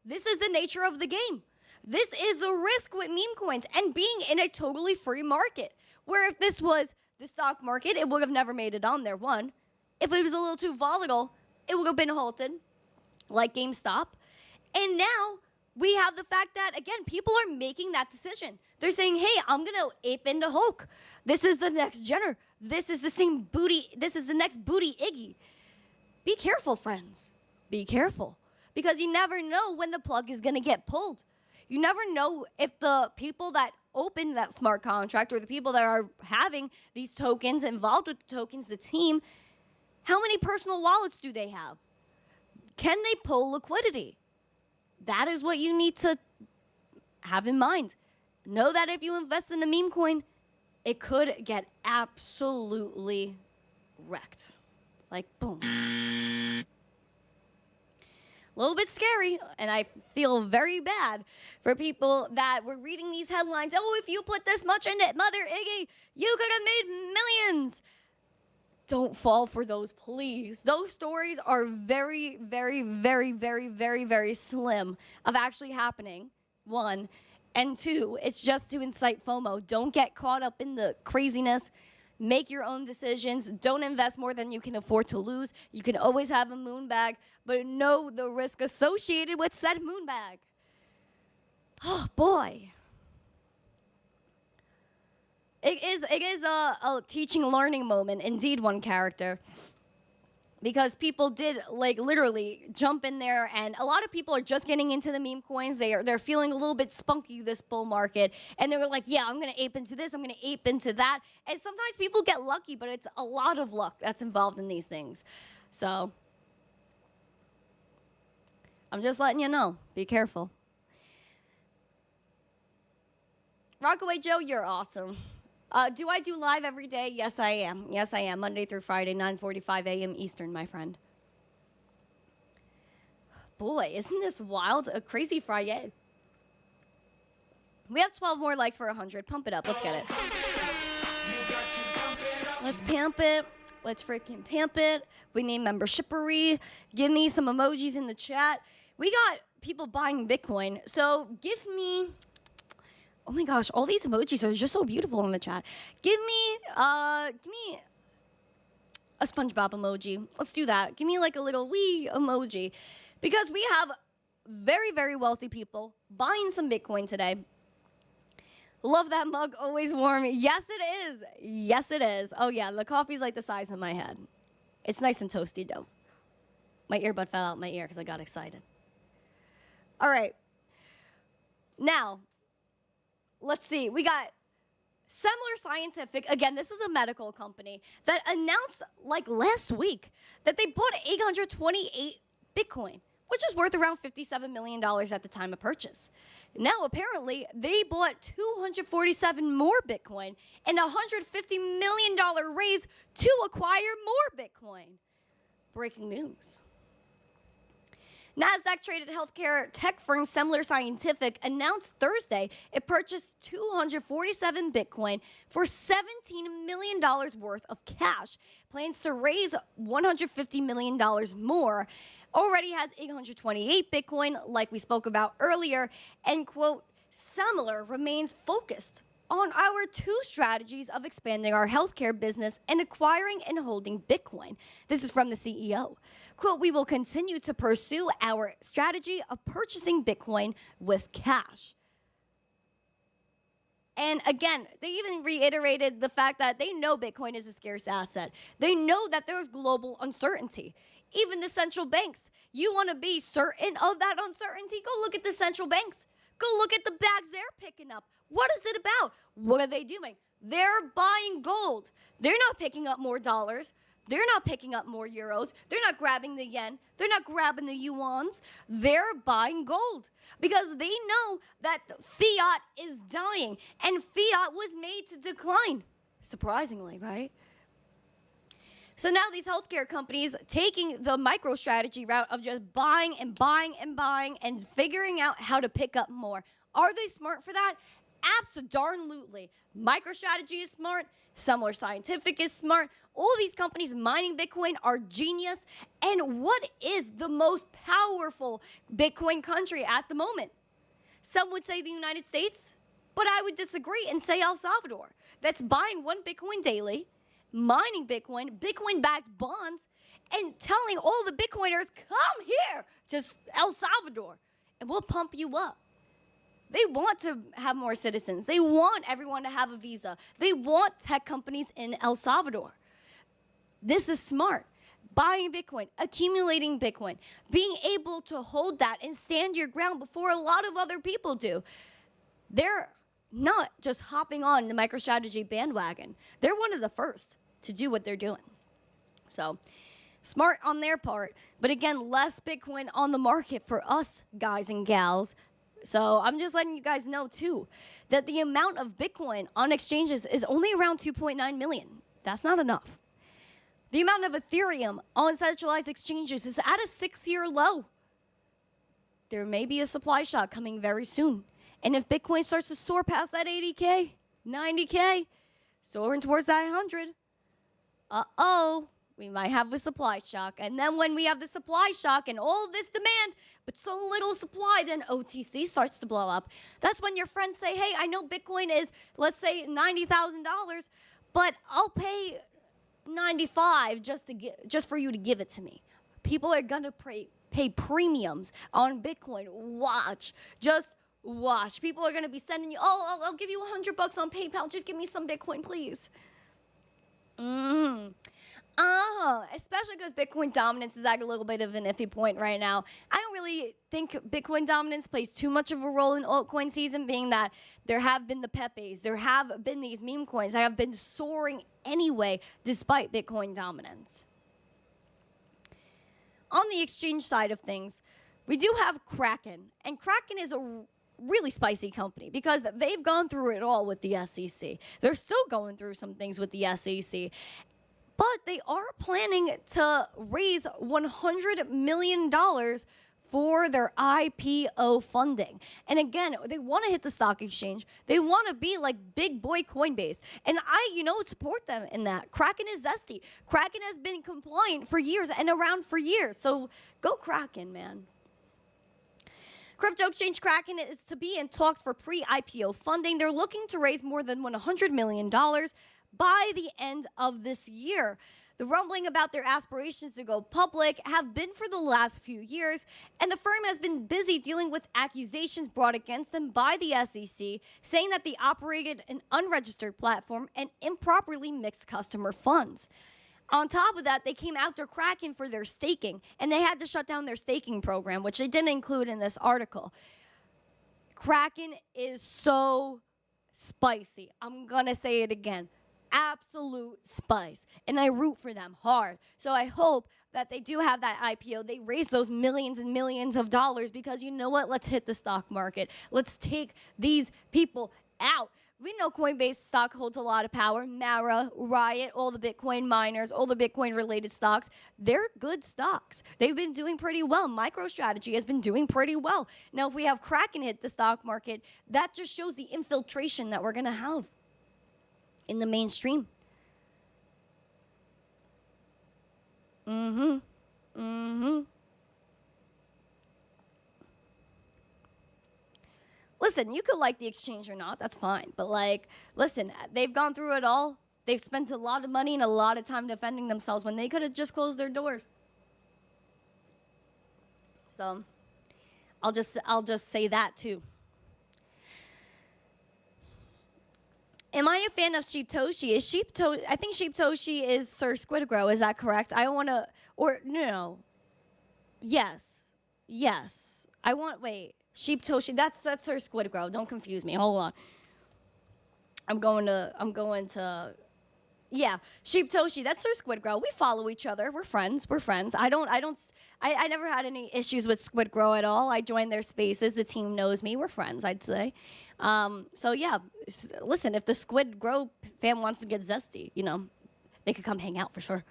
[SPEAKER 1] this is the nature of the game. This is the risk with meme coins and being in a totally free market, where if this was the stock market, it would have never made it on there, one. If it was a little too volatile, it would have been halted, like GameStop. And now we have the fact that, again, people are making that decision. They're saying, hey, I'm going to ape into Hulk. This is the next Jenner. This is the same booty. This is the next booty Iggy. Be careful, friends. Be careful. Because you never know when the plug is going to get pulled. You never know if the people that open that smart contract or the people that are having these tokens, involved with the tokens, the team, how many personal wallets do they have? Can they pull liquidity? That is what you need to have in mind. Know that if you invest in a meme coin, it could get absolutely wrecked. Like, boom. A little bit scary, and I feel very bad for people that were reading these headlines. Oh, if you put this much in it, Mother Iggy, you could have made millions. don't fall for those, please. Those stories are very, very, very, very, very, very slim of actually happening, one. And two, it's just to incite FOMO. Don't get caught up in the craziness. Make your own decisions. Don't invest more than you can afford to lose. You can always have a moon bag, but know the risk associated with said moon bag. Oh, boy. It is a teaching learning moment, indeed, one character. Because people did, like, literally jump in there, and a lot of people are just getting into the meme coins. They're feeling a little bit spunky this bull market, and they're like, yeah, I'm going to ape into this, I'm going to ape into that. And sometimes people get lucky, but it's a lot of luck that's involved in these things. So I'm just letting you know. Be careful. Rockaway Joe, you're awesome. Do I do live every day? Yes, I am. Yes, I am. Monday through Friday, 9:45 a.m. Eastern, my friend. Boy, isn't this wild? A crazy Friday. We have 12 more likes for 100. Pump it up. Let's get it. Let's pamp it. Let's freaking pamp it. We need membershippery. Give me some emojis in the chat. We got people buying Bitcoin. So give me... Oh my gosh, all these emojis are just so beautiful in the chat. Give me a SpongeBob emoji. Let's do that. Give me like a little wee emoji. Because we have very, very wealthy people buying some Bitcoin today. Love that mug, always warm. Yes, it is. Yes, it is. Oh yeah, the coffee's like the size of my head. It's nice and toasty though. My earbud fell out my ear because I got excited. All right. Now, let's see. We got Semler Scientific. Again, this is a medical company that announced like last week that they bought 828 Bitcoin, which is worth around $57 million at the time of purchase. Now, apparently, they bought 247 more Bitcoin and a $150 million raise to acquire more Bitcoin. Breaking news. NASDAQ-traded healthcare tech firm Semler Scientific announced Thursday it purchased 247 Bitcoin for $17 million worth of cash, plans to raise $150 million more, already has 828 Bitcoin, like we spoke about earlier, and, quote, Semler remains focused on our two strategies of expanding our healthcare business and acquiring and holding Bitcoin. This is from the CEO. Quote, we will continue to pursue our strategy of purchasing Bitcoin with cash. And again, they even reiterated the fact that they know Bitcoin is a scarce asset. They know that there's global uncertainty. Even the central banks, you want to be certain of that uncertainty? Go look at the central banks. Go look at the bags they're picking up. What is it about? What are they doing? They're buying gold. They're not picking up more dollars. They're not picking up more euros. They're not grabbing the yen. They're not grabbing the yuans. They're buying gold because they know that fiat is dying and fiat was made to decline. Surprisingly, right? So now these healthcare companies taking the micro strategy route of just buying and buying and buying and figuring out how to pick up more. Are they smart for that? Abso-darn-lutely. MicroStrategy is smart. Semler Scientific is smart. All these companies mining Bitcoin are genius. And what is the most powerful Bitcoin country at the moment? Some would say the United States, but I would disagree and say El Salvador. That's buying one Bitcoin daily, mining Bitcoin, Bitcoin-backed bonds, and telling all the Bitcoiners, come here to El Salvador, and we'll pump you up. They want to have more citizens. They want everyone to have a visa. They want tech companies in El Salvador. This is smart. Buying Bitcoin, accumulating Bitcoin, being able to hold that and stand your ground before a lot of other people do. They're not just hopping on the MicroStrategy bandwagon. They're one of the first to do what they're doing. So, smart on their part. But again, less Bitcoin on the market for us guys and gals. So I'm just letting you guys know, too, that the amount of Bitcoin on exchanges is only around 2.9 million. That's not enough. The amount of Ethereum on centralized exchanges is at a 6-year low. There may be a supply shock coming very soon. And if Bitcoin starts to soar past that 80K, 90K, soaring towards that 100, uh-oh, we might have a supply shock. And then when we have the supply shock and all this demand, but so little supply, then OTC starts to blow up. That's when your friends say, hey, I know Bitcoin is, let's say, $90,000, but I'll pay $95 just for you to give it to me. People are gonna pay premiums on Bitcoin. Watch. Just watch. People are gonna be sending you, oh, I'll give you $100 on PayPal. Just give me some Bitcoin, please. Especially because Bitcoin dominance is at a little bit of an iffy point right now. I don't really think Bitcoin dominance plays too much of a role in altcoin season, being that there have been the Pepes, there have been these meme coins that have been soaring anyway, despite Bitcoin dominance. On the exchange side of things, we do have Kraken, and Kraken is a really spicy company because they've gone through it all with the SEC. They're still going through some things with the SEC. But they are planning to raise $100 million for their IPO funding. And again, they want to hit the stock exchange. They want to be like big boy Coinbase. And I, support them in that. Kraken is zesty. Kraken has been compliant for years and around for years. So go Kraken, man. Crypto exchange Kraken is to be in talks for pre-IPO funding. They're looking to raise more than $100 million by the end of this year. The rumbling about their aspirations to go public have been for the last few years, and the firm has been busy dealing with accusations brought against them by the SEC, saying that they operated an unregistered platform and improperly mixed customer funds. On top of that, they came after Kraken for their staking, and they had to shut down their staking program, which they didn't include in this article. Kraken is so spicy. I'm going to say it again. Absolute spice. And I root for them hard. So I hope that they do have that IPO. They raise those millions and millions of dollars because you know what? Let's hit the stock market. Let's take these people out. We know Coinbase stock holds a lot of power. Mara, Riot, all the Bitcoin miners, all the Bitcoin related stocks, they're good stocks. They've been doing pretty well. MicroStrategy has been doing pretty well. Now, if we have Kraken hit the stock market, that just shows the infiltration that we're going to have in the mainstream. Listen, you could like the exchange or not, that's fine. But listen, they've gone through it all. They've spent a lot of money and a lot of time defending themselves when they could have just closed their doors. So I'll just say that too. Am I a fan of SHIB? I think SHIB is Sir Squidgrow. Is that correct? I want to, or no. Yes. SHIB. That's Sir Squidgrow. Don't confuse me. Hold on. I'm going to. Yeah, SHIB. That's Sir Squidgrow. We follow each other. We're friends. I never had any issues with Squidgrow at all. I joined their spaces. The team knows me. We're friends, I'd say. So yeah, listen, if the Squidgrow fam wants to get zesty, they could come hang out for sure.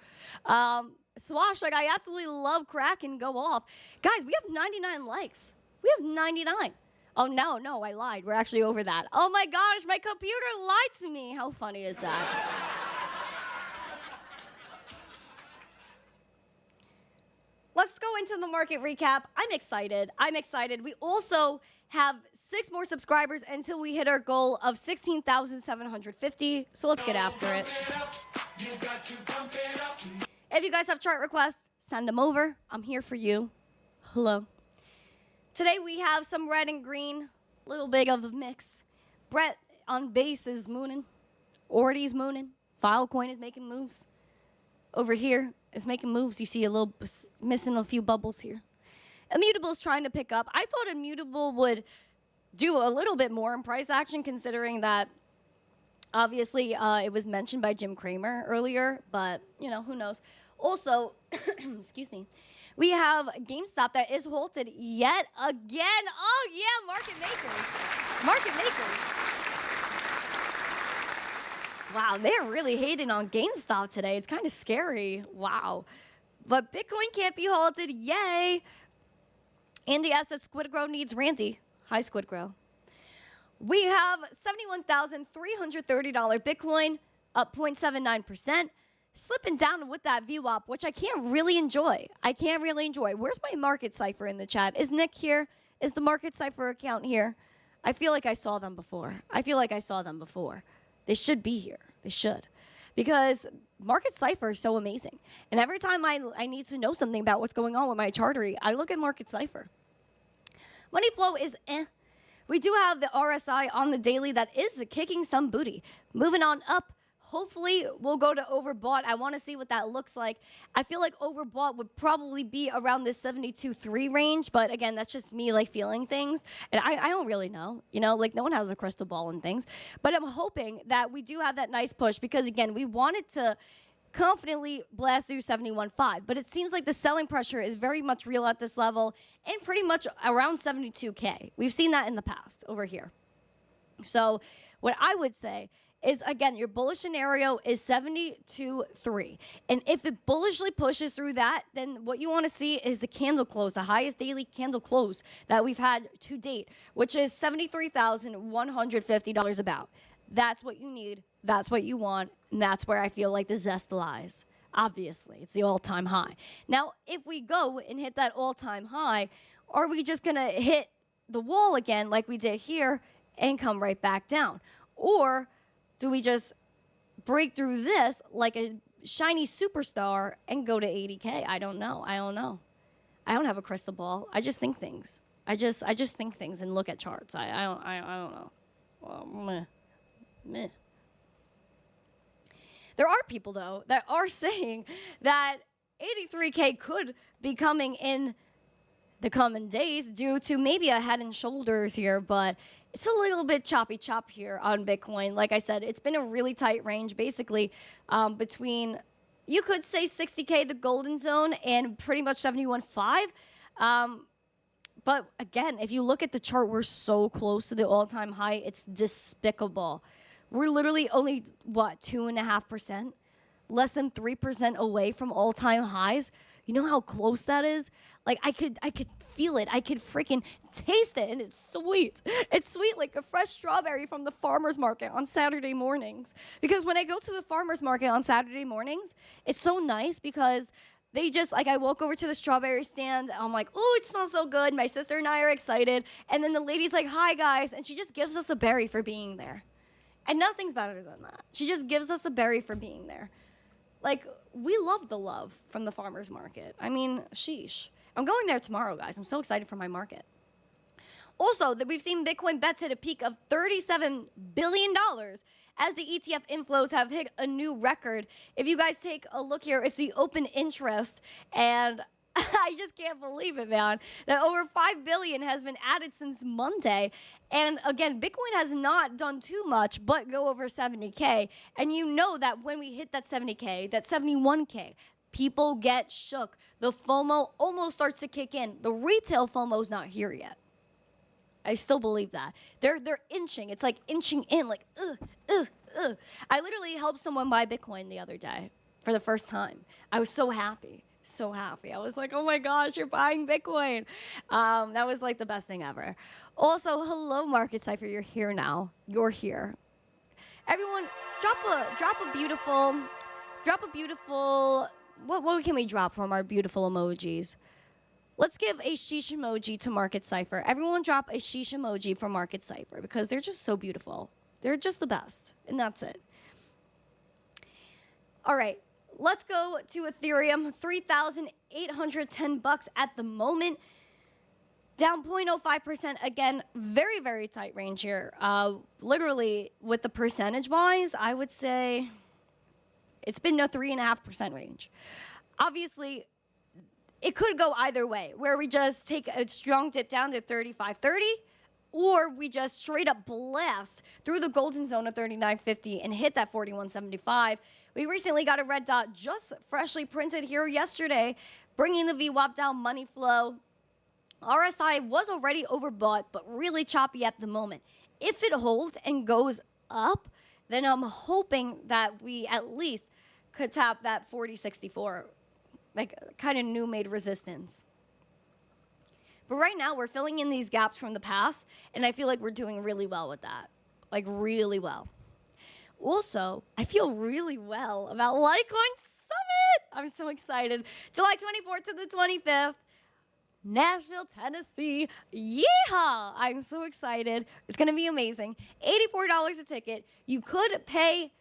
[SPEAKER 1] Swash, I absolutely love Kraken. Go off. Guys, we have 99 likes. We have 99. Oh, no, I lied. We're actually over that. Oh my gosh, my computer lied to me. How funny is that? Let's go into the market recap. I'm excited. We also have 6 more subscribers until we hit our goal of 16,750. So let's get after it. If you guys have chart requests, send them over. I'm here for you. Hello. Today we have some red and green, little bit of a mix. Brett on base is mooning. Ordy's mooning. Filecoin is making moves. Over here is making moves. You see a little missing a few bubbles here. Immutable is trying to pick up. I thought Immutable would do a little bit more in price action, considering that obviously it was mentioned by Jim Cramer earlier, but who knows. Also, excuse me, we have GameStop that is halted yet again. Oh yeah, market makers. Wow, they're really hating on GameStop today. It's kind of scary. Wow. But Bitcoin can't be halted. Yay. Andy asks that Squidgrow needs Randy. Hi, Squidgrow. We have $71,330 Bitcoin, up 0.79%. slipping down with that VWAP, which I can't really enjoy. Where's my market cipher in the chat? Is Nick here? Is the market cipher account here? I feel like I saw them before. They should be here. They should. Because market cipher is so amazing. And every time I need to know something about what's going on with my chartery, I look at market cipher. Money flow is eh. We do have the RSI on the daily that is kicking some booty. Moving on up. Hopefully, we'll go to overbought. I want to see what that looks like. I feel like overbought would probably be around this 72.3 range. But again, that's just me like feeling things. And I don't really know. You know, like no one has a crystal ball and things. But I'm hoping that we do have that nice push because, again, we wanted to confidently blast through 71.5. But it seems like the selling pressure is very much real at this level and pretty much around 72K. We've seen that in the past over here. So what I would say is, again, your bullish scenario is 72.3. And if it bullishly pushes through that, then what you want to see is the candle close, the highest daily candle close that we've had to date, which is $73,150 about. That's what you need. That's what you want. And that's where I feel like the zest lies. Obviously, it's the all-time high. Now, if we go and hit that all-time high, are we just going to hit the wall again like we did here and come right back down? Or do we just break through this like a shiny superstar and go to 80K? I don't know. I don't have a crystal ball. I just think things. I just think things and look at charts. I don't know. Well, meh. There are people though that are saying that 83K could be coming in the coming days due to maybe a head and shoulders here, but it's a little bit choppy chop here on Bitcoin. Like I said, it's been a really tight range, basically between, you could say 60K, the golden zone, and pretty much 71.5. But again, if you look at the chart, we're so close to the all-time high. It's despicable. We're literally only, 2.5%? Less than 3% away from all-time highs. You know how close that is? Like, I could feel it. I could freaking taste it, and it's sweet. It's sweet like a fresh strawberry from the farmer's market on Saturday mornings. Because when I go to the farmer's market on Saturday mornings, it's so nice because they just, like, I walk over to the strawberry stand. I'm like, oh, it smells so good. My sister and I are excited. And then the lady's like, hi, guys. And she just gives us a berry for being there. And nothing's better than that. She just gives us a berry for being there. Like, we love the love from the farmer's market. I mean, sheesh. I'm going there tomorrow, guys. I'm so excited for my market. Also, that we've seen Bitcoin bets hit a peak of $37 billion as the ETF inflows have hit a new record. If you guys take a look here, it's the open interest, and I just can't believe it, man, that over 5 billion has been added since Monday. And again, Bitcoin has not done too much but go over 70K. And you know that when we hit that 70K, that 71K, people get shook. The FOMO almost starts to kick in. The retail FOMO's not here yet. I still believe that. They're inching. It's like inching in, like, I literally helped someone buy Bitcoin the other day for the first time. I was so happy. So happy. I was like, oh my gosh, you're buying Bitcoin. That was like the best thing ever. Also, hello, Market Cipher. You're here now. You're here. Everyone, drop a beautiful, what can we drop from our beautiful emojis? Let's give a sheesh emoji to Market Cipher. Everyone drop a sheesh emoji for Market Cipher because they're just so beautiful. They're just the best. And that's it. All right. Let's go to Ethereum, $3,810 at the moment. Down 0.05%. Again, very, very tight range here. Literally, with the percentage-wise, I would say it's been a 3.5% range. Obviously, it could go either way, where we just take a strong dip down to 35.30, or we just straight up blast through the golden zone of 39.50 and hit that 41.75. We recently got a red dot just freshly printed here yesterday, bringing the VWAP down, money flow. RSI was already overbought, but really choppy at the moment. If it holds and goes up, then I'm hoping that we at least could tap that 40.64, like kind of new made resistance. But right now, we're filling in these gaps from the past, and I feel like we're doing really well with that. Like, really well. Also, I feel really well about Litecoin Summit. I'm so excited. July 24th to the 25th. Nashville, Tennessee. Yeehaw! I'm so excited. It's going to be amazing. $84 a ticket. You could pay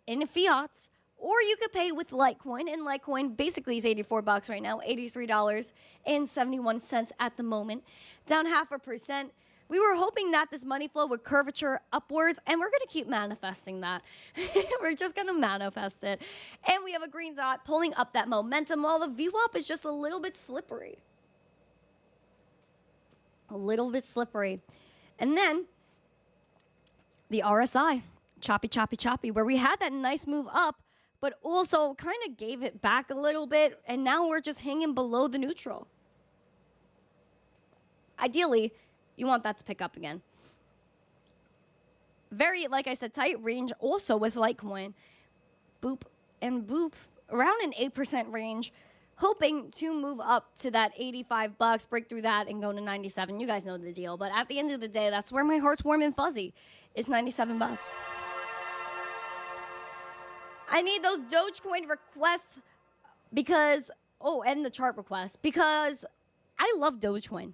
[SPEAKER 1] in fiat, or you could pay with Litecoin. And Litecoin basically is $84 right now, $83.71 at the moment, down 0.5%. We were hoping that this money flow would curvature upwards, and we're going to keep manifesting that. We're just going to manifest it. And we have a green dot pulling up that momentum while the VWAP is just a little bit slippery. A little bit slippery. And then the RSI, choppy, choppy, choppy, where we had that nice move up, but also kind of gave it back a little bit, and now we're just hanging below the neutral. Ideally, you want that to pick up again. Very, like I said, tight range also with Litecoin. Boop and boop, around an 8% range. Hoping to move up to that $85, break through that, and go to 97. You guys know the deal. But at the end of the day, that's where my heart's warm and fuzzy. It's $97. I need those Dogecoin requests because, and the chart requests, because I love Dogecoin.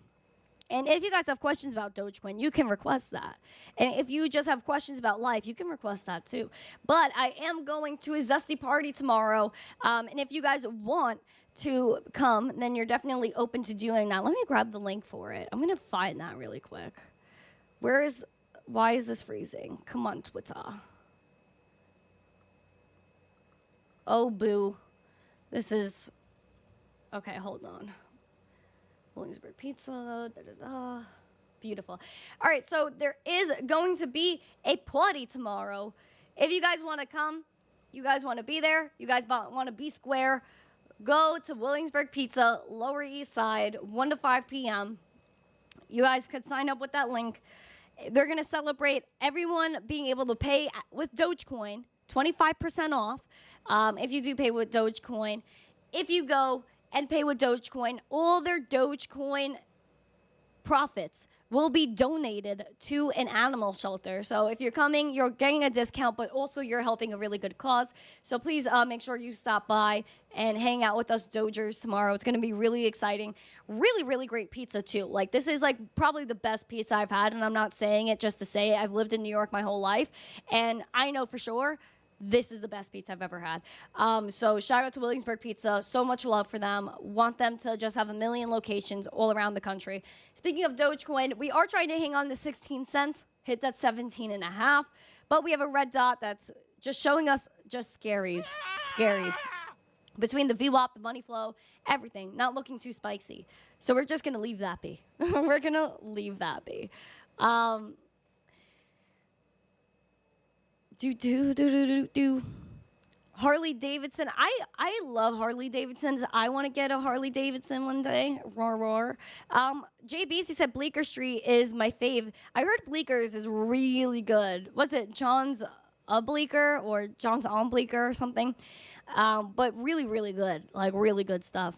[SPEAKER 1] And if you guys have questions about Dogecoin, you can request that. And if you just have questions about life, you can request that too. But I am going to a Zesty party tomorrow. And if you guys want to come, then you're definitely open to doing that. Let me grab the link for it. I'm going to find that really quick. Why is this freezing? Come on, Twitter. Oh, boo. This is, okay, hold on. Williamsburg Pizza, Beautiful. All right, so there is going to be a party tomorrow. If you guys want to come, you guys want to be there, you guys want to be square, go to Williamsburg Pizza, Lower East Side, 1 to 5 p.m. You guys could sign up with that link. They're going to celebrate everyone being able to pay with Dogecoin, 25% off if you do pay with Dogecoin. If you go and pay with Dogecoin, all their Dogecoin profits will be donated to an animal shelter. So if you're coming, you're getting a discount, but also you're helping a really good cause. So please make sure you stop by and hang out with us Dogers tomorrow. It's going to be really exciting. Really, really great pizza too. Like, this is like probably the best pizza I've had, and I'm not saying it just to say it. I've lived in New York my whole life, and I know for sure this is the best pizza I've ever had. So shout out to Williamsburg Pizza. So much love for them. Want them to just have a million locations all around the country. Speaking of Dogecoin, we are trying to hang on to 16 cents, hit that 17.5. But we have a red dot that's just showing us just scaries. Between the VWAP, the money flow, everything. Not looking too spicy. So we're just going to leave that be. We're going to leave that be. Harley Davidson. I love Harley Davidsons. I want to get a Harley Davidson one day. Roar, roar. JBC said Bleecker Street is my fave. I heard Bleeckers is really good. Was it John's a Bleecker or John's on Bleecker or something? But really, really good. Like, really good stuff.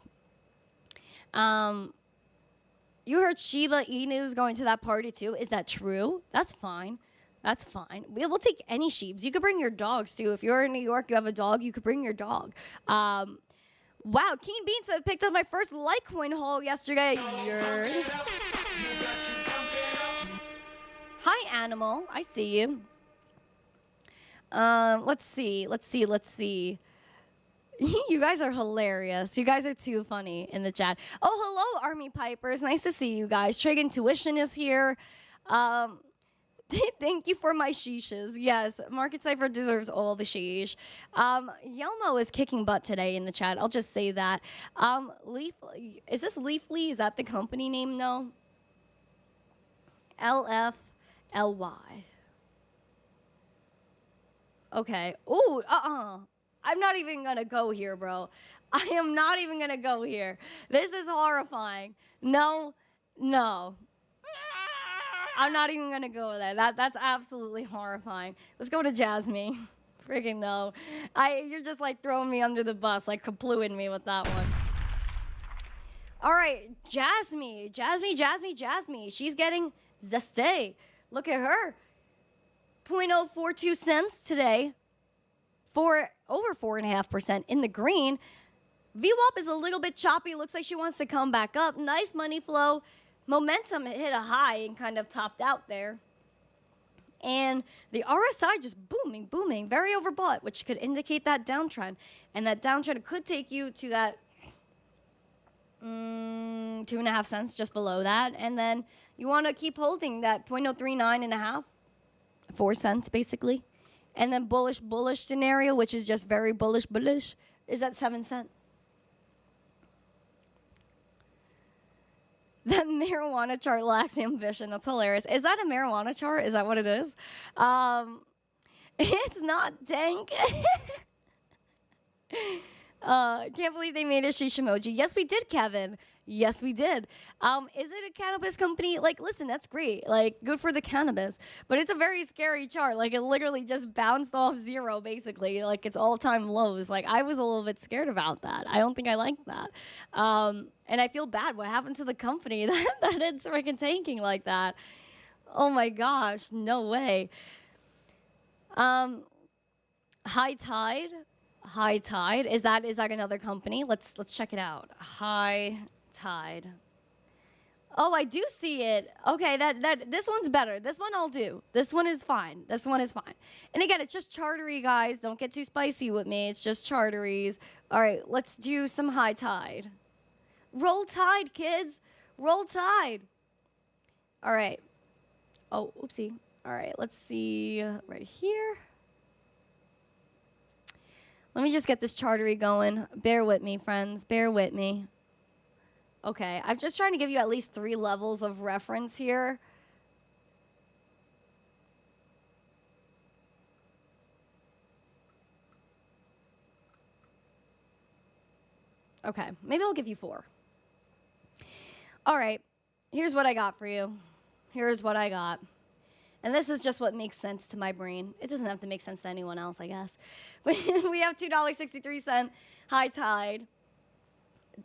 [SPEAKER 1] You heard Shiba Inu's going to that party too. Is that true? That's fine. That's fine. We'll take any sheeps. You could bring your dogs, too. If you're in New York, you have a dog, you could bring your dog. Wow, Keen Beans picked up my first Litecoin haul yesterday. Hi, Animal. I see you. Let's see. You guys are hilarious. You guys are too funny in the chat. Oh, hello, Army Pipers. Nice to see you guys. Trig Intuition is here. Thank you for my sheeshes. Yes, Market Cipher deserves all the sheesh. Yelmo is kicking butt today in the chat. I'll just say that. Is this Leafly? Is that the company name, though? LFLY. Okay. Ooh, I'm not even going to go here, bro. I am not even going to go here. This is horrifying. No. I'm not even going to go there. That's absolutely horrifying. Let's go to Jasmine. Friggin' no. You're just like throwing me under the bus, like kaplooing me with that one. All right, Jasmine. She's getting zesty. Look at her. 0.042 cents today for over 4.5% in the green. VWAP is a little bit choppy. Looks like she wants to come back up. Nice money flow. Momentum hit a high and kind of topped out there. And the RSI just booming, booming. Very overbought, which could indicate that downtrend. And that downtrend could take you to that 2.5 cents just below that. And then you want to keep holding that 0.039.5, 4 cents basically. And then bullish scenario, which is just very bullish, is at 7 cents. That marijuana chart lacks ambition. That's hilarious. Is that a marijuana chart? Is that what it is? It's not dank. Can't believe they made a sheesh emoji. Yes, we did, Kevin. Yes, we did. Is it a cannabis company? Like, listen, that's great. Like, good for the cannabis. But it's a very scary chart. Like, it literally just bounced off zero, basically. Like, it's all-time lows. Like, I was a little bit scared about that. I don't think I like that. And I feel bad. What happened to the company that it's freaking tanking like that? Oh, my gosh. No way. High Tide. High Tide. Is that another company? Let's check it out. High Tide. Oh, I do see it. Okay, this one's better. This one I'll do. This one is fine. This one is fine. And again, it's just chartery, guys. Don't get too spicy with me. It's just charteries. All right, let's do some High Tide. Roll Tide, kids. Roll Tide. All right. Oh, oopsie. All right, let's see right here. Let me just get this chartery going. Bear with me, friends. Bear with me. Okay, I'm just trying to give you at least 3 levels of reference here. Okay, maybe I'll give you 4. All right, here's what I got for you. Here's what I got. And this is just what makes sense to my brain. It doesn't have to make sense to anyone else, I guess. We have $2.63 High Tide,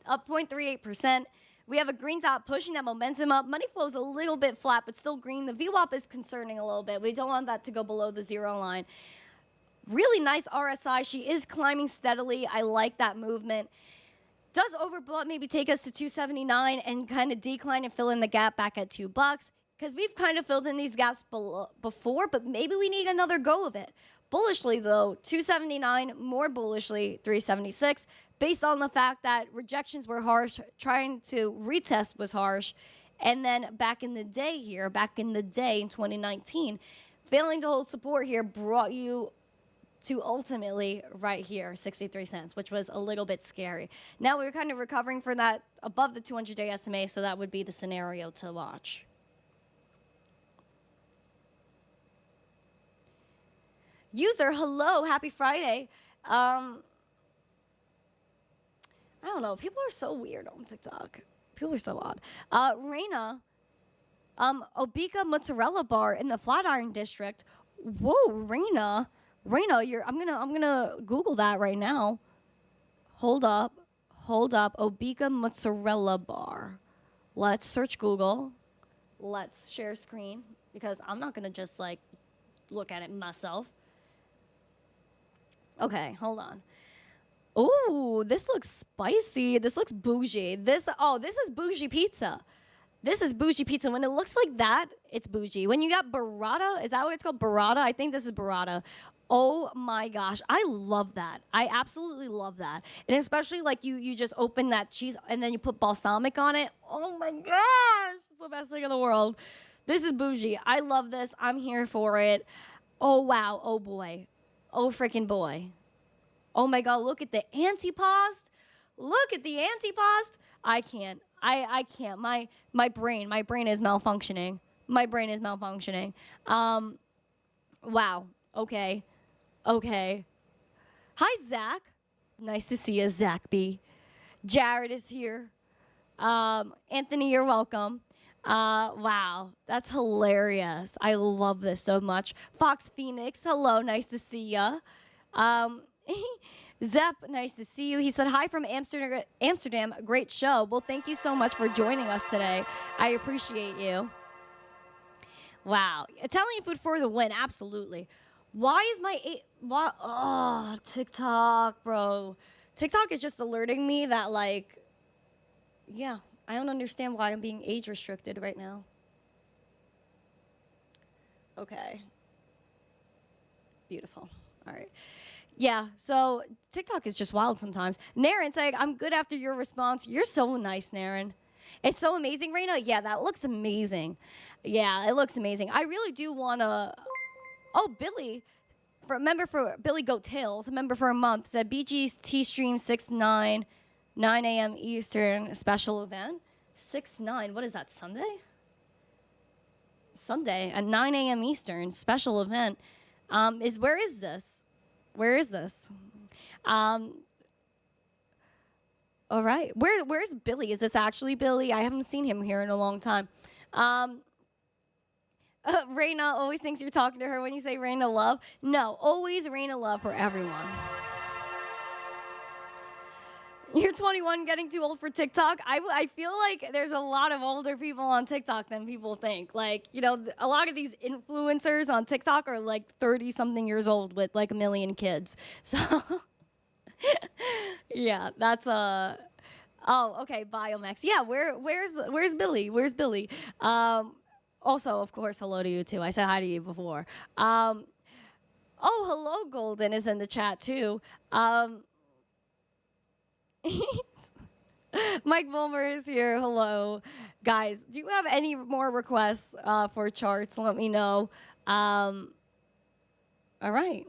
[SPEAKER 1] up 0.38%. We have a green dot pushing that momentum up. Money flow is a little bit flat, but still green. The VWAP is concerning a little bit. We don't want that to go below the 0 line. Really nice RSI. She is climbing steadily. I like that movement. Does overbought maybe take us to 279 and kind of decline and fill in the gap back at $2? Because we've kind of filled in these gaps before, but maybe we need another go of it. Bullishly, though, 279, more bullishly, 376, based on the fact that rejections were harsh, trying to retest was harsh, and then back in the day here, back in the day in 2019, failing to hold support here brought you to ultimately right here, 63 cents, which was a little bit scary. Now we're kind of recovering from that above the 200-day SMA, so that would be the scenario to watch. User, hello, happy Friday. I don't know, people are so weird on TikTok. People are so odd. Reina, Obika mozzarella bar in the Flatiron District. Whoa, Reina, I'm gonna Google that right now. Hold up, Obika mozzarella bar. Let's search Google. Let's share screen because I'm not gonna just like look at it myself. Okay, hold on. Ooh, this looks spicy. This looks bougie. This is bougie pizza. This is bougie pizza. When it looks like that, it's bougie. When you got burrata, is that what it's called? Burrata? I think this is burrata. Oh my gosh, I love that. I absolutely love that. And especially like you just open that cheese and then you put balsamic on it. Oh my gosh, it's the best thing in the world. This is bougie. I love this. I'm here for it. Oh wow, oh boy. Oh, freaking boy. Oh, my God. Look at the antipasto. Look at the antipasto. I can't. I can't. My brain is malfunctioning. My brain is malfunctioning. Wow. Okay. Hi, Zach. Nice to see you, Zach B. Jared is here. Anthony, you're welcome. Wow, that's hilarious. I love this so much. Fox Phoenix, hello, nice to see ya. Zep, nice to see you. He said, hi from Amsterdam, great show. Well, thank you so much for joining us today. I appreciate you. Wow. Italian food for the win. Absolutely. Why is my why? Oh, TikTok, bro. TikTok is just alerting me that, like, yeah, I don't understand why I'm being age restricted right now. Okay. Beautiful. All right. Yeah, so TikTok is just wild sometimes. Naren saying, I'm good after your response. You're so nice, Naren. It's so amazing, Raina. Yeah, that looks amazing. Yeah, it looks amazing. I really do want to... Oh, Billy, member for Billy Goat Tales, a member for a month, said BGT stream 6/9, 9 a.m. Eastern special event. 6/9, what is that, Sunday? Sunday at 9 a.m. Eastern special event. Where is this? Where is this? All right. Where's Billy? Is this actually Billy? I haven't seen him here in a long time. Raina always thinks you're talking to her when you say Raina love. No, always Raina love for everyone. You're 21, getting too old for TikTok. I feel like there's a lot of older people on TikTok than people think. Like, you know, a lot of these influencers on TikTok are like 30-something years old with like 1 million kids. So, yeah, that's oh, okay, Biomex. Yeah, where's Billy? Where's Billy? Also, of course, hello to you too. I said hi to you before. Oh, hello, Golden is in the chat too. Mike Bulmer is here. Hello, guys. Do you have any more requests for charts? Let me know. All right.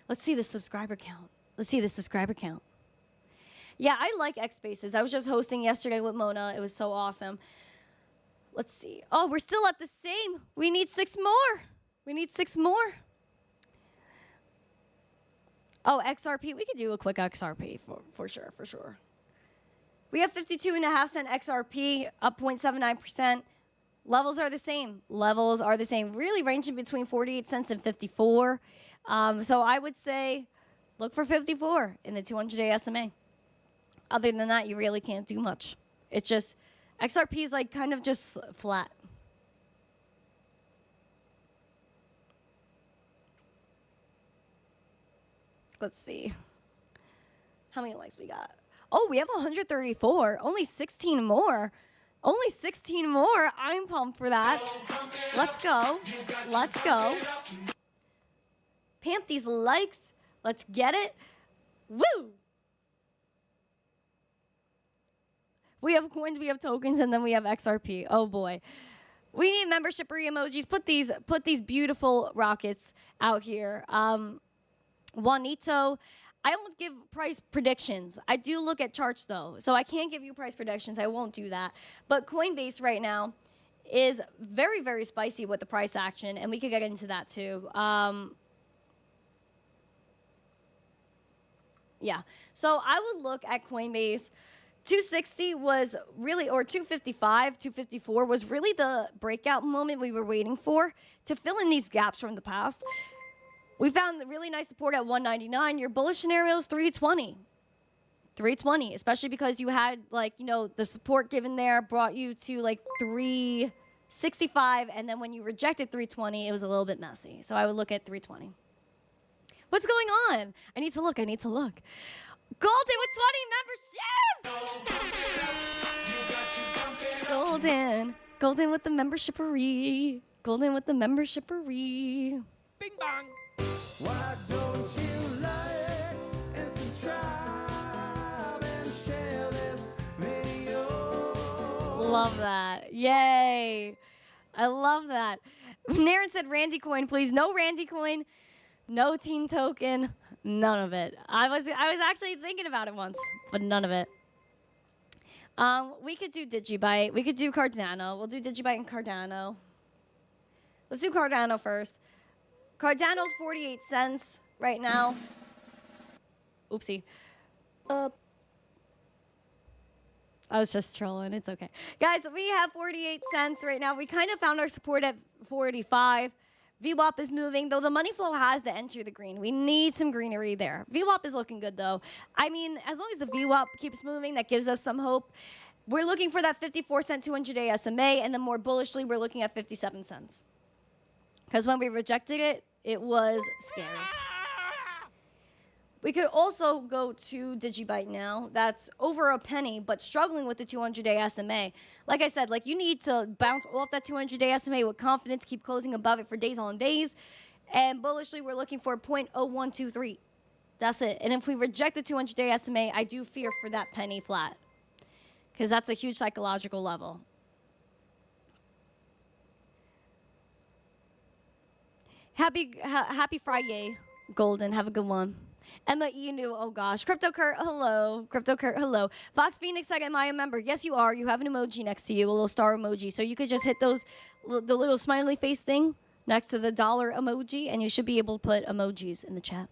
[SPEAKER 1] Let's see the subscriber count. Yeah, I like X Spaces. I was just hosting yesterday with Mona. It was so awesome. Let's see. Oh, we're still at the same. We need 6 more. Oh, XRP. We could do a quick XRP for sure. We have 52.5 cent XRP, up 0.79%. Levels are the same. Really ranging between 48 cents and 54. So I would say look for 54 in the 200-day SMA. Other than that, you really can't do much. It's just, XRP is like kind of just flat. Let's see. How many likes we got? Oh, we have 134. Only 16 more. I'm pumped for that. Let's go. Pamp these likes. Let's get it. Woo! We have coins, we have tokens, and then we have XRP. Oh boy. We need membership emojis. Put these beautiful rockets out here. Juanito, I don't give price predictions. I do look at charts though, so I can't give you price predictions. I won't do that. But Coinbase right now is very, very spicy with the price action, and we could get into that too. Yeah, so I would look at Coinbase. 260 was really, or 255, 254 was really the breakout moment we were waiting for to fill in these gaps from the past. We found really nice support at 199. Your bullish scenario is 320. 320, especially because you had, like, you know, the support given there brought you to like 365, and then when you rejected 320, it was a little bit messy. So I would look at 320. What's going on? I need to look. Golden with 20 memberships! Golden with the membership-ery.
[SPEAKER 2] Bing bong. Why don't you like and subscribe and share this video?
[SPEAKER 1] Love that. Yay. I love that. Naren said Randi coin, please. No Randi coin. No teen token. None of it. I was actually thinking about it once, but none of it. We could do Digibyte. We could do Cardano. We'll do Digibyte and Cardano. Let's do Cardano first. Cardano's 48 cents right now. Oopsie. I was just trolling. It's okay. Guys, we have 48 cents right now. We kind of found our support at 45. VWAP is moving, though the money flow has to enter the green. We need some greenery there. VWAP is looking good, though. I mean, as long as the VWAP keeps moving, that gives us some hope. We're looking for that 54-cent 200-day SMA, and then more bullishly, we're looking at 57 cents. Because when we rejected it, it was scary. We could also go to Digibyte now. That's over a penny, but struggling with the 200-day SMA. Like I said, like you need to bounce off that 200-day SMA with confidence, keep closing above it for days on days. And bullishly, we're looking for 0.0123. That's it. And if we reject the 200-day SMA, I do fear for that penny flat. Because that's a huge psychological level. Happy Friday, Golden. Have a good one. Emma Inu, oh gosh. Crypto Kurt, hello. Crypto Kurt, hello. Fox Phoenix, am I a member? Yes, you are. You have an emoji next to you, a little star emoji. So you could just hit those, the little smiley face thing next to the dollar emoji, and you should be able to put emojis in the chat.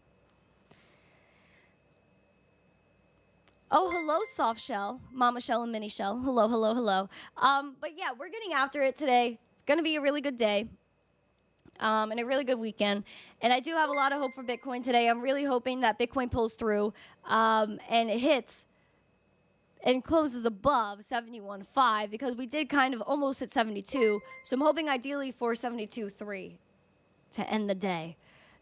[SPEAKER 1] Oh, hello, Soft Shell, Mama Shell, and Mini Shell. Hello, hello, hello. But yeah, we're getting after it today. It's going to be a really good day. And a really good weekend. And I do have a lot of hope for Bitcoin today. I'm really hoping that Bitcoin pulls through and it hits and closes above 71.5 because we did kind of almost hit 72. So I'm hoping ideally for 72.3 to end the day.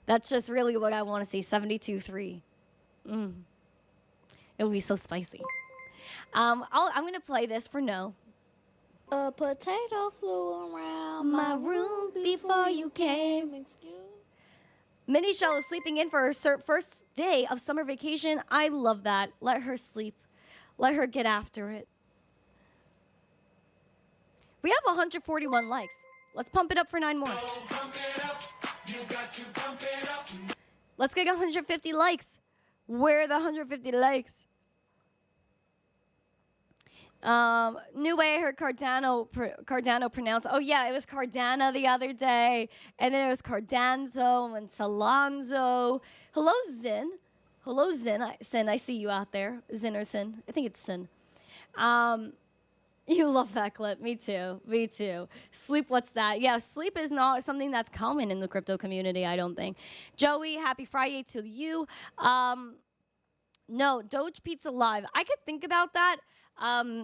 [SPEAKER 1] That's just really what I want to see, 72.3. It'll be so spicy. I'm going to play this for no.
[SPEAKER 4] A potato flew around my room before you came. Excuse.
[SPEAKER 1] Mini Shell is sleeping in for her first day of summer vacation. I love that. Let her sleep. Let her get after it. We have 141 likes. Let's pump it up for 9 more. Let's get 150 likes. Where are the 150 likes? New way I heard Cardano pronounced. Oh yeah, it was Cardana the other day, and then it was Cardanzo and Salonzo. Hello, Zin. Hello, Zin. Sin, I see you out there. Zin or Sin? I think it's Sin. You love that clip. Me too. Me too. Sleep, what's that? Yeah, sleep is not something that's common in the crypto community, I don't think. Joey, happy Friday to you. No, Doge Pizza Live. I could think about that.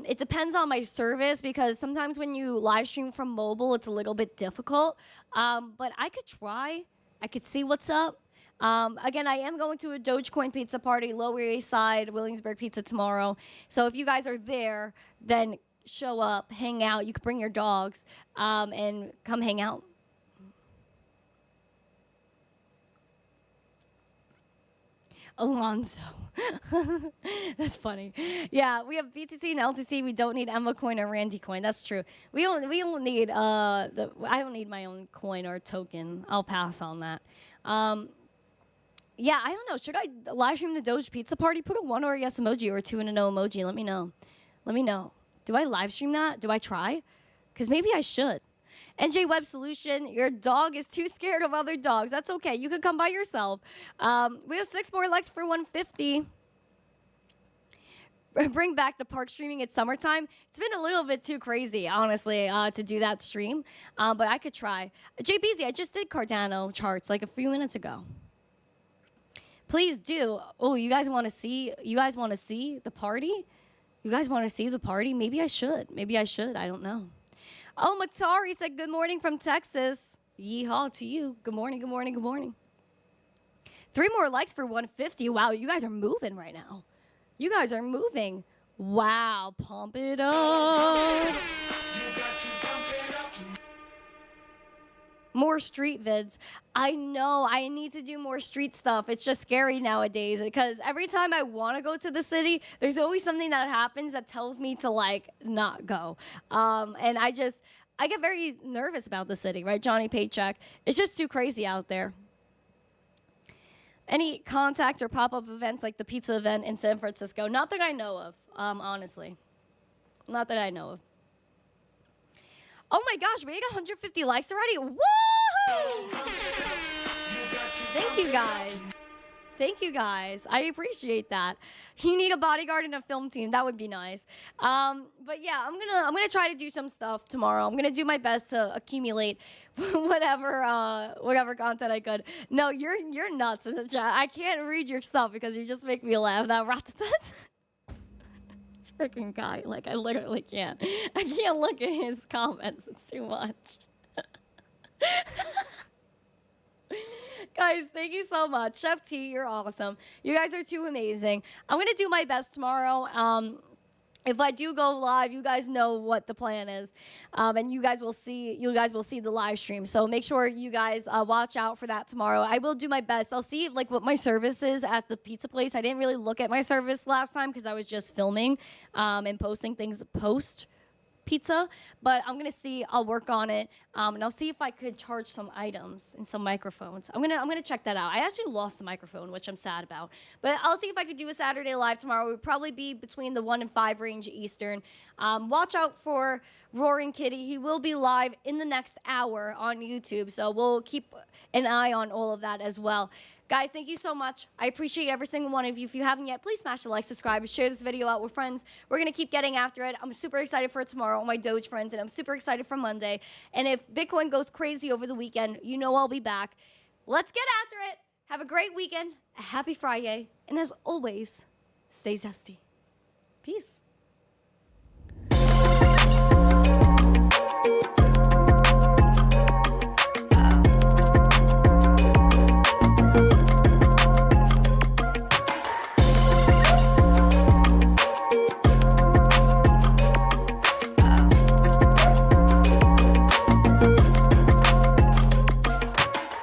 [SPEAKER 1] It depends on my service because sometimes when you live stream from mobile, it's a little bit difficult. But I could try. I could see what's up. Again, I am going to a Dogecoin pizza party, Lower East Side, Williamsburg Pizza tomorrow. So if you guys are there, then show up, hang out. You can bring your dogs and come hang out. Alonzo. That's funny. Yeah, we have BTC and LTC. We don't need Emma coin or Randi coin. That's true. We don't need I don't need my own coin or token. I'll pass on that. Yeah, I don't know. Should I live stream the Doge pizza party? Put a 1 or a yes emoji or a 2 and a no emoji. Let me know. Let me know. Do I live stream that? Do I try? Because maybe I should. NJ Web Solution, your dog is too scared of other dogs. That's okay. You can come by yourself. We have 6 more likes for 150. Bring back the park streaming at summertime. It's been a little bit too crazy, honestly, to do that stream. But I could try. JBZ, I just did Cardano charts like a few minutes ago. Please do. Oh, you guys want to see? You guys want to see the party? You guys want to see the party? Maybe I should. Maybe I should. I don't know. Oh, Matari said good morning from Texas. Yeehaw to you. Good morning, good morning, good morning. 3 more likes for 150. Wow, you guys are moving right now. You guys are moving. Wow, pump it up. More street vids. I know, I need to do more street stuff. It's just scary nowadays because every time I want to go to the city, there's always something that happens that tells me to like not go. And I get very nervous about the city, right? Johnny Paycheck. It's just too crazy out there. Any contact or pop-up events like the pizza event in San Francisco? Not that I know of, honestly. Not that I know of. Oh my gosh, we got 150 likes already. Woo! Thank you guys. Thank you guys. I appreciate that. You need a bodyguard and a film team. That would be nice. But yeah, I'm gonna try to do some stuff tomorrow. I'm gonna do my best to accumulate whatever content I could. No, you're nuts in the chat. I can't read your stuff because you just make me laugh. That rat. It's freaking guy. Like, I literally can't. I can't look at his comments. It's too much. Guys, thank you so much. Chef T, you're awesome. You guys are too amazing. I'm going to do my best tomorrow. If I do go live, you guys know what the plan is, and you guys will see the live stream. So make sure you guys watch out for that tomorrow. I will do my best. I'll see like what my service is at the pizza place. I didn't really look at my service last time because I was just filming and posting things post pizza, but I'm gonna see. I'll work on it, and I'll see if I could charge some items and some microphones. I'm gonna check that out. I actually lost the microphone, which I'm sad about, but I'll see if I could do a Saturday live tomorrow. It would probably be between the 1 and 5 range Eastern. Watch out for Roaring Kitty. He will be live in the next hour on YouTube, so we'll keep an eye on all of that as well. Guys, thank you so much. I appreciate every single one of you. If you haven't yet, please smash the like, subscribe, and share this video out with friends. We're going to keep getting after it. I'm super excited for tomorrow, all my Doge friends, and I'm super excited for Monday. And if Bitcoin goes crazy over the weekend, you know I'll be back. Let's get after it. Have a great weekend, a happy Friday, and as always, stay zesty. Peace.